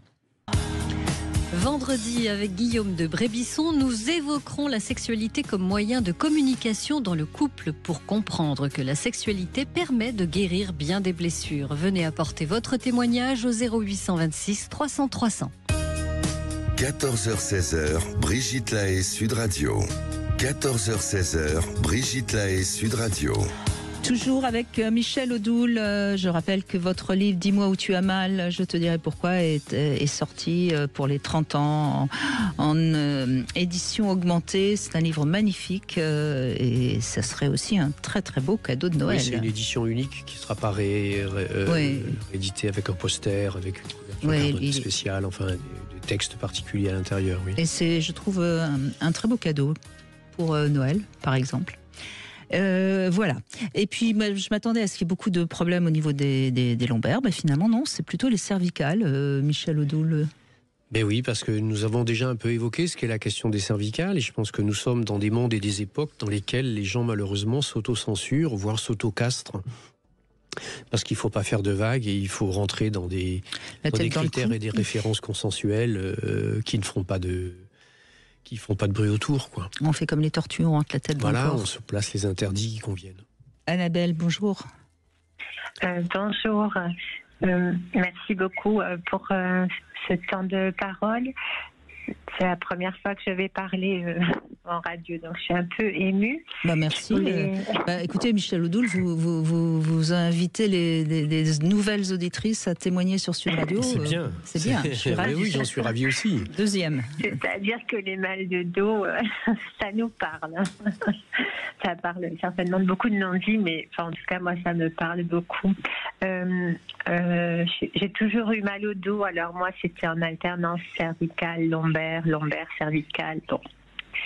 Vendredi, avec Guillaume de Brébisson, nous évoquerons la sexualité comme moyen de communication dans le couple pour comprendre que la sexualité permet de guérir bien des blessures. Venez apporter votre témoignage au 0826 300 300. 14h-16h, Brigitte Lahaie, Sud Radio. 14h-16h, Brigitte Lahaie, Sud Radio. Toujours avec Michel Odoul. Je rappelle que votre livre « Dis-moi où tu as mal, je te dirai pourquoi » est sorti pour les 30 ans en édition augmentée. C'est un livre magnifique et ça serait aussi un très très beau cadeau de Noël. Oui, c'est une édition unique qui sera pas rééditée avec un poster, avec une couverture spéciale, enfin des textes particuliers à l'intérieur. Oui. Et c'est, je trouve, un très beau cadeau pour Noël, par exemple. Voilà. Et puis, je m'attendais à ce qu'il y ait beaucoup de problèmes au niveau des lombaires. Finalement, non, c'est plutôt les cervicales, Michel Odoul. Ben oui, parce que nous avons déjà un peu évoqué ce qu'est la question des cervicales, et je pense que nous sommes dans des mondes et des époques dans lesquelles les gens malheureusement s'autocensurent, voire s'autocastrent. Parce qu'il ne faut pas faire de vagues et il faut rentrer dans des critères et des références consensuelles qui ne font pas de bruit autour, quoi. On fait comme les tortues, on rentre la tête dans le corps. Voilà, on se place les interdits qui conviennent. Annabelle, bonjour. Bonjour. Merci beaucoup pour ce temps de parole. C'est la première fois que je vais parler en radio, donc je suis un peu émue. Merci. Écoutez, Michel Odoul, vous invitez les nouvelles auditrices à témoigner sur Sud Radio. C'est bien. C'est bien. Je suis ravie. Oui, j'en suis ravi aussi. Deuxième. C'est-à-dire que les mal de dos, ça nous parle. Ça parle certainement de beaucoup de non-dits, mais en tout cas, moi, ça me parle beaucoup. J'ai toujours eu mal au dos. Alors moi, c'était en alternance cervicale, lombaire, cervicale. Bon,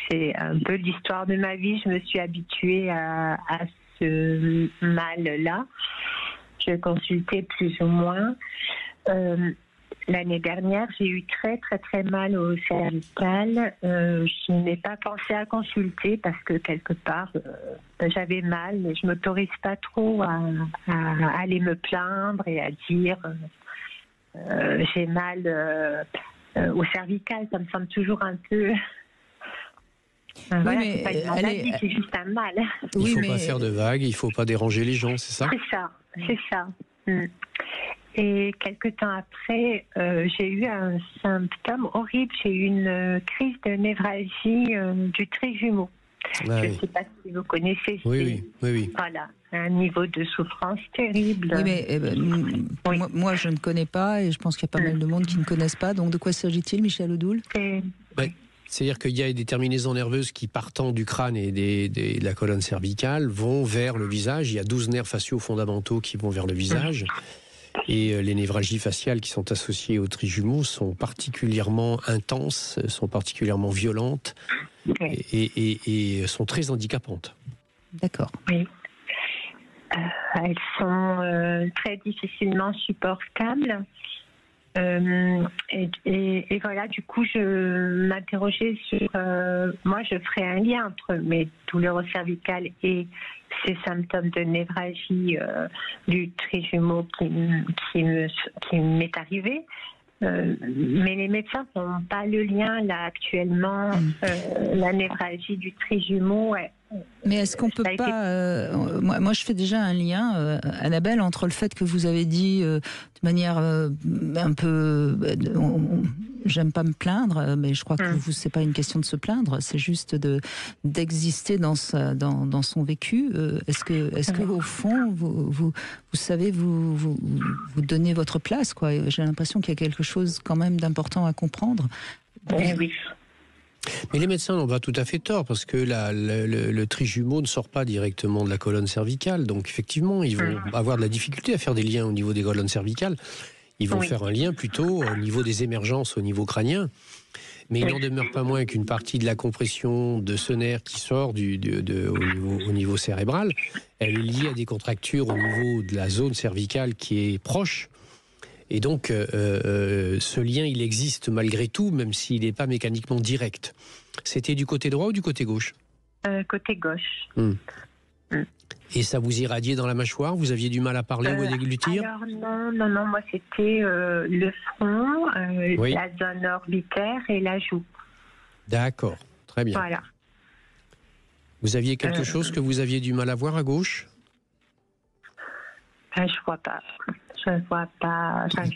c'est un peu l'histoire de ma vie. Je me suis habituée à ce mal-là. Je consultais plus ou moins. L'année dernière, j'ai eu très mal au cervical. Je n'ai pas pensé à consulter parce que quelque part, j'avais mal, mais je ne m'autorise pas trop à aller me plaindre et à dire j'ai mal au cervical. Ça me semble toujours un peu... voilà, c'est pas une maladie, c'est juste un mal. Il ne faut pas faire de vagues, il ne faut pas déranger les gens, c'est ça ? C'est ça. Et quelques temps après, j'ai eu un symptôme horrible. J'ai eu une crise de névralgie du trijumeau. Je ne sais pas si vous connaissez. Oui. Voilà, un niveau de souffrance terrible. Oui, mais moi, je ne connais pas et je pense qu'il y a pas mal de monde qui ne connaissent pas. Donc, de quoi s'agit-il, Michel Odoul ? C'est-à-dire qu'il y a des terminaisons nerveuses qui, partant du crâne et de la colonne cervicale, vont vers le visage. Il y a 12 nerfs faciaux fondamentaux qui vont vers le visage. Et les névralgies faciales qui sont associées au trijumeau sont particulièrement intenses, sont particulièrement violentes et sont très handicapantes. D'accord. Oui. Elles sont très difficilement supportables. Et voilà, du coup, je m'interrogeais sur... moi, je ferais un lien entre mes douleurs cervicales et ces symptômes de névralgie du trijumeau qui m'est arrivé. Mais les médecins ne font pas le lien, là, actuellement. La névralgie du trijumeau... Mais est-ce qu'on peut pas... moi, je fais déjà un lien, Annabelle, entre le fait que vous avez dit de manière un peu... j'aime pas me plaindre, mais je crois que c'est pas une question de se plaindre, c'est juste d'exister dans son vécu. Est-ce que au fond, vous savez vous donner votre place, quoi. J'ai l'impression qu'il y a quelque chose quand même d'important à comprendre. Oui. Mais les médecins n'ont pas tout à fait tort, parce que le trijumeau ne sort pas directement de la colonne cervicale. Donc effectivement, ils vont avoir de la difficulté à faire des liens au niveau des colonnes cervicales. Ils vont faire un lien plutôt au niveau des émergences au niveau crânien. Mais il n'en demeure pas moins qu'une partie de la compression de ce nerf qui sort au niveau cérébral, elle est liée à des contractures au niveau de la zone cervicale qui est proche. Et donc, ce lien, il existe malgré tout, même s'il n'est pas mécaniquement direct. C'était du côté droit ou du côté gauche ? Côté gauche. Et ça vous irradiait dans la mâchoire ? Vous aviez du mal à parler ou à déglutir ? Alors non, moi c'était le front, la zone orbitaire et la joue. D'accord, très bien. Voilà. Vous aviez quelque chose que vous aviez du mal à voir à gauche ? Je vois pas. J'arrive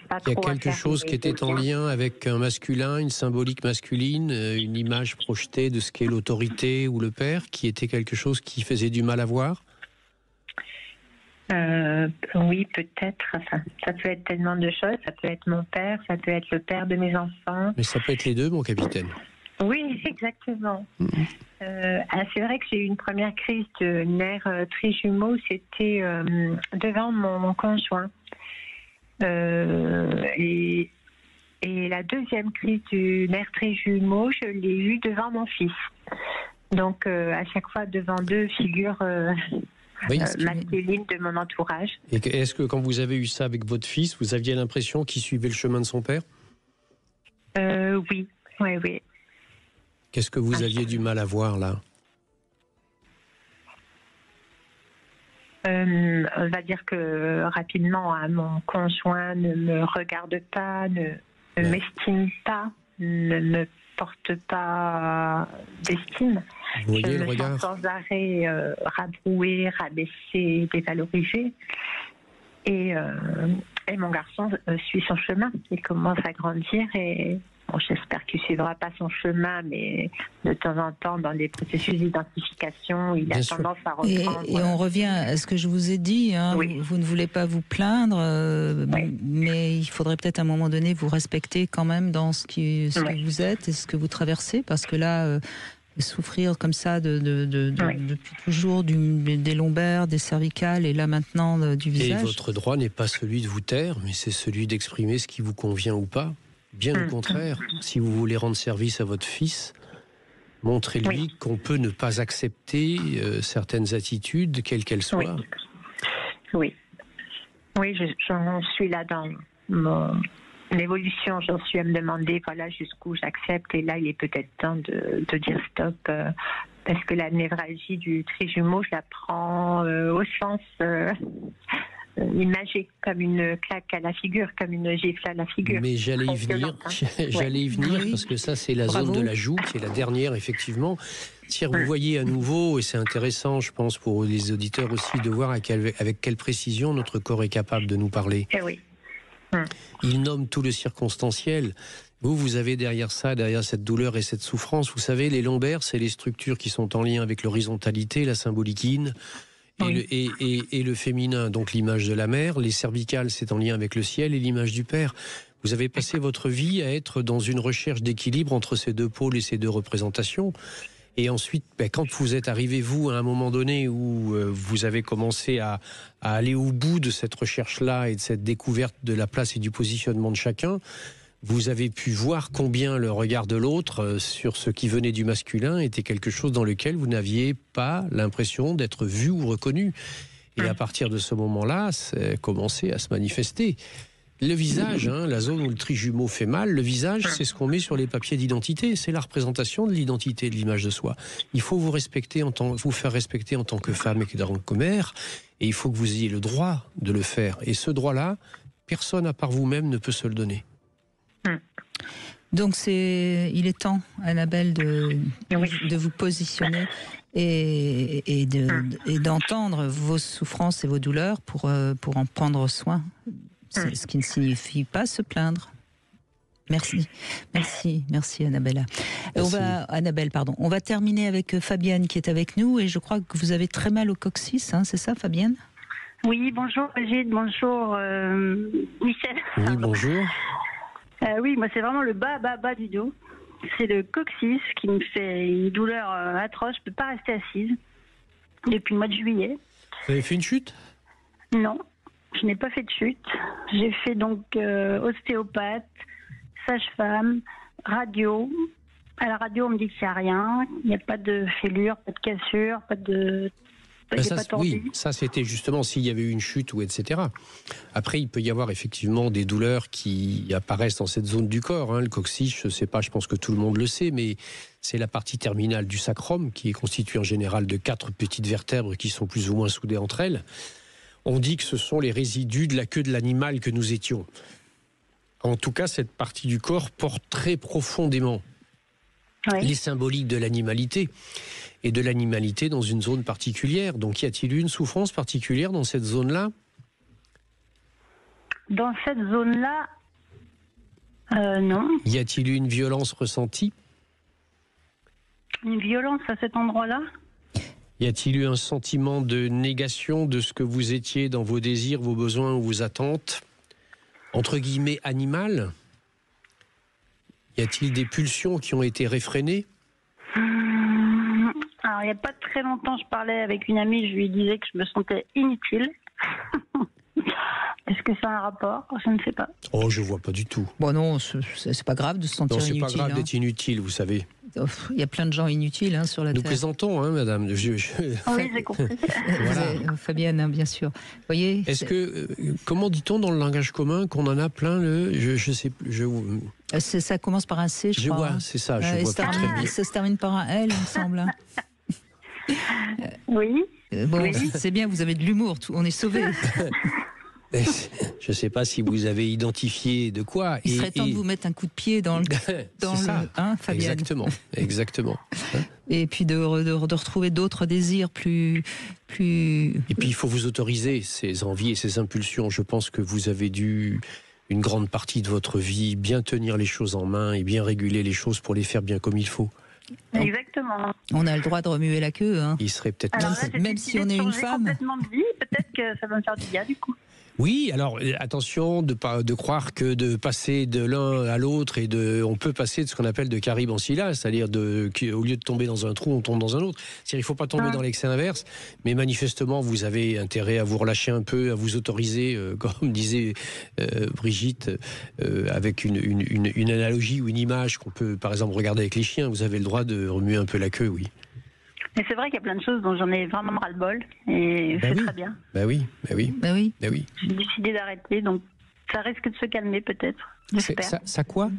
pas trop. Il y a quelque chose qui était en lien avec un masculin, une symbolique masculine, une image projetée de ce qu'est l'autorité ou le père, qui était quelque chose qui faisait du mal à voir ? Oui, peut-être. Enfin, ça peut être tellement de choses. Ça peut être mon père, ça peut être le père de mes enfants. Mais ça peut être les deux, mon capitaine. Oui, exactement. C'est vrai que j'ai eu une première crise de nerfs trijumeaux. C'était devant mon conjoint. Et la deuxième crise du nerf trijumeau, je l'ai eue devant mon fils. Donc, à chaque fois, devant deux figures masculines de mon entourage. Et est-ce que quand vous avez eu ça avec votre fils, vous aviez l'impression qu'il suivait le chemin de son père ? Oui, oui. Qu'est-ce que vous aviez du mal à voir là? On va dire que rapidement, mon conjoint ne me regarde pas, ne m'estime pas, ne me porte pas d'estime. Vous voyez Je le me regard sens sans arrêt rabrouée, rabaissée, dévalorisée. Et mon garçon suit son chemin. Il commence à grandir et j'espère qu'il ne suivra pas son chemin, mais de temps en temps, dans des processus d'identification, il a tendance à reprendre. Et on revient à ce que je vous ai dit, hein, vous ne voulez pas vous plaindre, mais il faudrait peut-être à un moment donné vous respecter quand même dans ce que vous êtes et ce que vous traversez, parce que là, souffrir comme ça depuis toujours des lombaires, des cervicales et là maintenant du visage. Et votre droit n'est pas celui de vous taire, mais c'est celui d'exprimer ce qui vous convient ou pas. Bien au contraire, si vous voulez rendre service à votre fils, montrez-lui qu'on peut ne pas accepter certaines attitudes, quelles qu'elles soient. Oui, j'en suis là dans mon évolution, j'en suis à me demander voilà jusqu'où j'accepte, et là il est peut-être temps de dire stop, parce que la névralgie du trijumeau, je la prends au sens imagé, comme une claque à la figure, comme une gifle à la figure. Mais j'allais y venir, parce que ça c'est la zone de la joue, qui est la dernière effectivement. Si vous voyez à nouveau, et c'est intéressant je pense pour les auditeurs aussi de voir avec quelle précision notre corps est capable de nous parler. Il nomme tout le circonstanciel. Vous avez derrière cette douleur et cette souffrance, vous savez, les lombaires, c'est les structures qui sont en lien avec l'horizontalité, la symbolique yin, et le féminin, donc l'image de la mère. Les cervicales, c'est en lien avec le ciel et l'image du père. Vous avez passé votre vie à être dans une recherche d'équilibre entre ces deux pôles et ces deux représentations. Et ensuite, quand vous êtes arrivé, vous, à un moment donné où vous avez commencé à aller au bout de cette recherche-là et de cette découverte de la place et du positionnement de chacun, vous avez pu voir combien le regard de l'autre sur ce qui venait du masculin était quelque chose dans lequel vous n'aviez pas l'impression d'être vu ou reconnu. Et à partir de ce moment-là, c'est commencé à se manifester. Le visage, la zone où le trijumeau fait mal, le visage, c'est ce qu'on met sur les papiers d'identité. C'est la représentation de l'identité, de l'image de soi. Il faut vous respecter vous faire respecter en tant que femme et que mère, et il faut que vous ayez le droit de le faire. Et ce droit-là, personne à part vous-même ne peut se le donner. Donc il est temps, Annabelle, de vous positionner et d'entendre vos souffrances et vos douleurs pour en prendre soin. C'est ce qui ne signifie pas se plaindre. Merci Annabelle. Annabelle, pardon. On va terminer avec Fabienne qui est avec nous, et je crois que vous avez très mal au coccyx, c'est ça Fabienne? Oui, bonjour Brigitte, bonjour Michel. Oui, bonjour. Oui, moi c'est vraiment le bas du dos. C'est le coccyx qui me fait une douleur atroce. Je ne peux pas rester assise depuis le mois de juillet. Vous avez fait une chute? Non, je n'ai pas fait de chute. J'ai fait donc ostéopathe, sage-femme, radio. À la radio, on me dit qu'il n'y a rien. Il n'y a pas de fêlure, pas de cassure, pas de... Ça c'était justement s'il y avait eu une chute ou etc. Après, il peut y avoir effectivement des douleurs qui apparaissent dans cette zone du corps. Le coccyx, je ne sais pas, je pense que tout le monde le sait, mais c'est la partie terminale du sacrum qui est constituée en général de 4 petites vertèbres qui sont plus ou moins soudées entre elles. On dit que ce sont les résidus de la queue de l'animal que nous étions. En tout cas, cette partie du corps porte très profondément les symboliques de l'animalité. Et de l'animalité dans une zone particulière. Donc, y a-t-il eu une souffrance particulière dans cette zone-là? Dans cette zone-là, non. Y a-t-il eu une violence ressentie? Une violence à cet endroit-là? Y a-t-il eu un sentiment de négation de ce que vous étiez dans vos désirs, vos besoins ou vos attentes, entre guillemets, animales? Y a-t-il des pulsions qui ont été réfrénées? Alors, il n'y a pas très longtemps, je parlais avec une amie, je lui disais que je me sentais inutile. Est-ce que c'est un rapport? Je ne sais pas. Oh, je vois pas du tout. Bon non, c'est pas grave de se sentir inutile. Non, c'est pas grave d'être inutile, vous savez. Il y a plein de gens inutiles sur la Nous Terre. plaisantons, madame. Oui, j'ai compris. Voilà. Fabienne, hein, bien sûr. Voyez. Comment dit-on dans le langage commun qu'on en a plein je sais plus. Ça commence par un C, je crois. vois, c'est ça. Je vois ça se termine par un L, il me semble. Oui. Bon, c'est bien, vous avez de l'humour, on est sauvés. Je ne sais pas si vous avez identifié de quoi. Il serait temps de vous mettre un coup de pied dans le Fabienne. Exactement. Et puis de retrouver d'autres désirs plus... Et puis il faut vous autoriser ces envies et ces impulsions. Je pense que vous avez dû, une grande partie de votre vie, bien tenir les choses en main et bien réguler les choses pour les faire bien comme il faut. Exactement. On a le droit de remuer la queue. Il serait peut-être... Même si on est une femme. Complètement de vie, peut-être que ça va me faire du bien du coup. Oui, alors attention de croire que de passer de l'un à l'autre on peut passer de ce qu'on appelle de Caribe en Scylla, c'est-à-dire au lieu de tomber dans un trou, on tombe dans un autre. C'est-à-dire il ne faut pas tomber dans l'excès inverse, mais manifestement vous avez intérêt à vous relâcher un peu, à vous autoriser, comme disait Brigitte, avec une analogie ou une image qu'on peut par exemple regarder avec les chiens. Vous avez le droit de remuer un peu la queue, oui. Mais c'est vrai qu'il y a plein de choses dont j'en ai vraiment ras-le-bol et c'est très bien. Oui. J'ai décidé d'arrêter, donc ça risque de se calmer peut-être. Ça quoi ?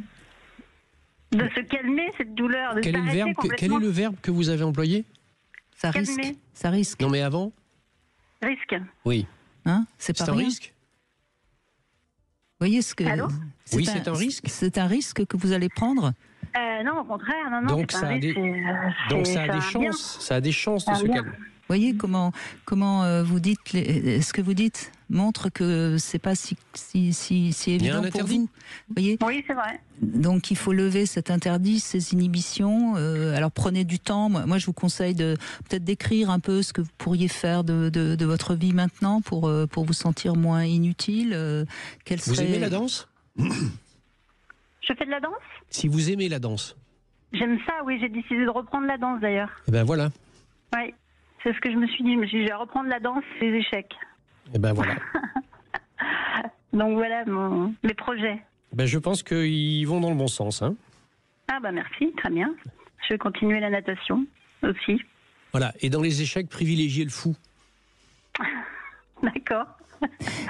De se calmer cette douleur. De quel est le verbe que vous avez employé ? Ça risque. Non mais avant ? Risque. Oui. C'est pas un rien. risque ? Vous voyez ce que... Allô ? Oui, c'est un risque. C'est un risque que vous allez prendre ? Non, au contraire, non. Donc ça a des chances de se calmer. Vous voyez comment vous dites, ce que vous dites montre que c'est pas si évident pour vous. Vous voyez ? Oui, c'est vrai. Donc il faut lever cet interdit, ces inhibitions. Alors prenez du temps. Moi, je vous conseille peut-être d'écrire un peu ce que vous pourriez faire de votre vie maintenant pour vous sentir moins inutile. Vous aimez la danse ? Je fais de la danse ? Si vous aimez la danse. J'aime ça, oui. J'ai décidé de reprendre la danse d'ailleurs. Et ben voilà. Oui, c'est ce que je me suis dit. Je me suis dit, je vais reprendre la danse, les échecs. Et ben voilà. Donc voilà mes projets. Ben je pense qu'ils vont dans le bon sens. Ah bah merci, très bien. Je vais continuer la natation aussi. Voilà, et dans les échecs, privilégiez le fou. D'accord.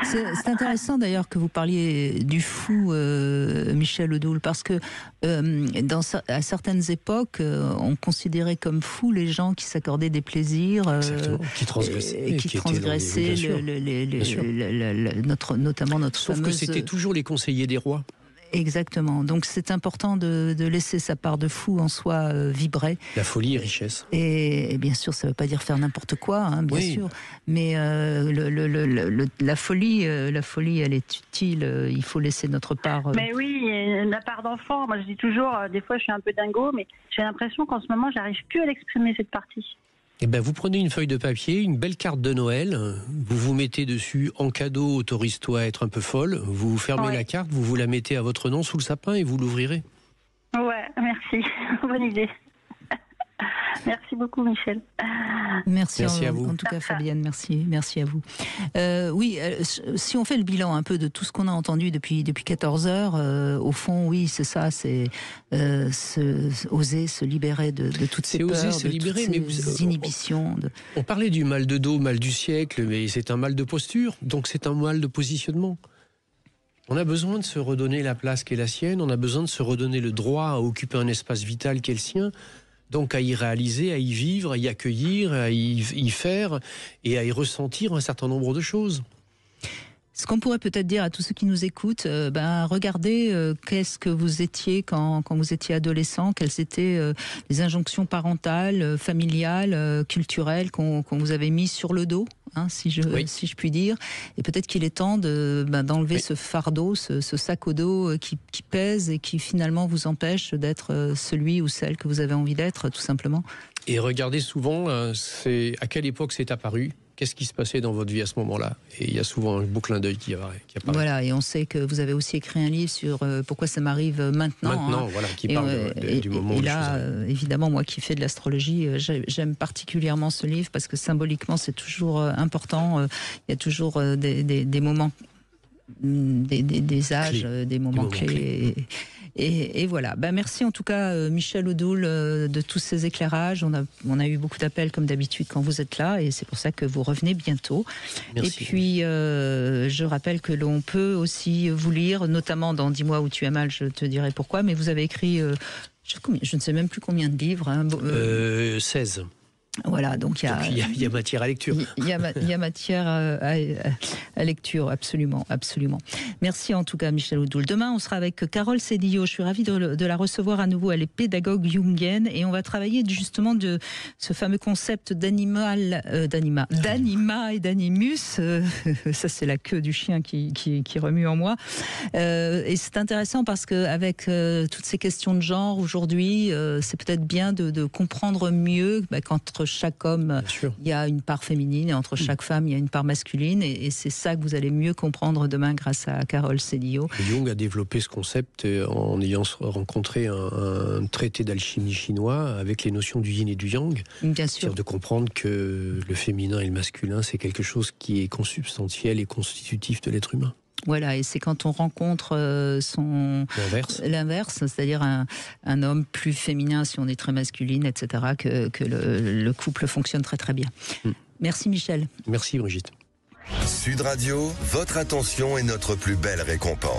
C'est intéressant d'ailleurs que vous parliez du fou, Michel Odoul, parce que à certaines époques, on considérait comme fous les gens qui s'accordaient des plaisirs, qui transgressaient, notamment notre Sauf que c'était toujours les conseillers des rois. Exactement. Donc c'est important de laisser sa part de fou en soi vibrer. La folie est richesse. Et bien sûr, ça ne veut pas dire faire n'importe quoi, bien sûr. Mais la folie, elle est utile. Il faut laisser notre part. Mais oui, la part d'enfant. Moi, je dis toujours, des fois, je suis un peu dingo, mais j'ai l'impression qu'en ce moment, j'arrive plus à l'exprimer cette partie. Eh ben, vous prenez une feuille de papier, une belle carte de Noël, vous vous mettez dessus en cadeau, autorise-toi à être un peu folle, vous fermez la carte, vous la mettez à votre nom sous le sapin et vous l'ouvrirez. Ouais, merci. Bonne idée. Merci beaucoup, Michel. Merci à vous. En tout cas, Fabienne, merci à vous. Oui, si on fait le bilan un peu de tout ce qu'on a entendu depuis 14 heures, au fond, oui, c'est ça, c'est oser se libérer de toutes ces peurs, oser se libérer, toutes ces inhibitions. On parlait du mal de dos, mal du siècle, mais c'est un mal de posture, donc c'est un mal de positionnement. On a besoin de se redonner la place qui est la sienne, on a besoin de se redonner le droit à occuper un espace vital qui est le sien. Donc à y réaliser, à y vivre, à y accueillir, à y faire et à y ressentir un certain nombre de choses. Ce qu'on pourrait peut-être dire à tous ceux qui nous écoutent, regardez qu'est-ce que vous étiez quand vous étiez adolescent, quelles étaient les injonctions parentales, familiales, culturelles qu'on vous avait mis sur le dos, si je puis dire. Et peut-être qu'il est temps d'enlever ce fardeau, ce sac au dos qui pèse et qui finalement vous empêche d'être celui ou celle que vous avez envie d'être, tout simplement. Et regardez souvent, à quelle époque c'est apparu. Qu'est-ce qui se passait dans votre vie à ce moment-là ? Et il y a souvent un beau clin d'œil qui apparaît. Voilà, et on sait que vous avez aussi écrit un livre sur pourquoi ça m'arrive maintenant. Voilà, qui parle du moment où les là, évidemment, moi qui fais de l'astrologie, j'aime particulièrement ce livre parce que symboliquement, c'est toujours important. Il y a toujours des moments, des âges, des moments clés. Et voilà. Merci en tout cas, Michel Odoul, de tous ces éclairages. On a eu beaucoup d'appels comme d'habitude quand vous êtes là, et c'est pour ça que vous revenez bientôt. Merci. Et puis, je rappelle que l'on peut aussi vous lire, notamment dans 10 mois où tu as mal, je te dirai pourquoi, mais vous avez écrit, je ne sais même plus combien de livres. 16. Voilà, donc il y a matière à lecture. Il y a matière à lecture, absolument, absolument. Merci en tout cas, Michel Odoul. Demain, on sera avec Carole Cédillo. Je suis ravie de la recevoir à nouveau. Elle est pédagogue jungienne et on va travailler justement de ce fameux concept d'anima et d'animus. Ça, c'est la queue du chien qui remue en moi. Et c'est intéressant parce qu'avec toutes ces questions de genre aujourd'hui, c'est peut-être bien de comprendre mieux qu'entre chaque homme, il y a une part féminine et entre chaque femme, il y a une part masculine. Et c'est ça que vous allez mieux comprendre demain grâce à Carole Cédillo. Jung a développé ce concept en ayant rencontré un traité d'alchimie chinois avec les notions du yin et du yang. Bien sûr. C'est-à-dire de comprendre que le féminin et le masculin, c'est quelque chose qui est consubstantiel et constitutif de l'être humain. Voilà, et c'est quand on rencontre l'inverse, c'est-à-dire un homme plus féminin si on est très masculine, etc., que le couple fonctionne très très bien. Merci Michel. Merci Brigitte. Sud Radio, votre attention est notre plus belle récompense.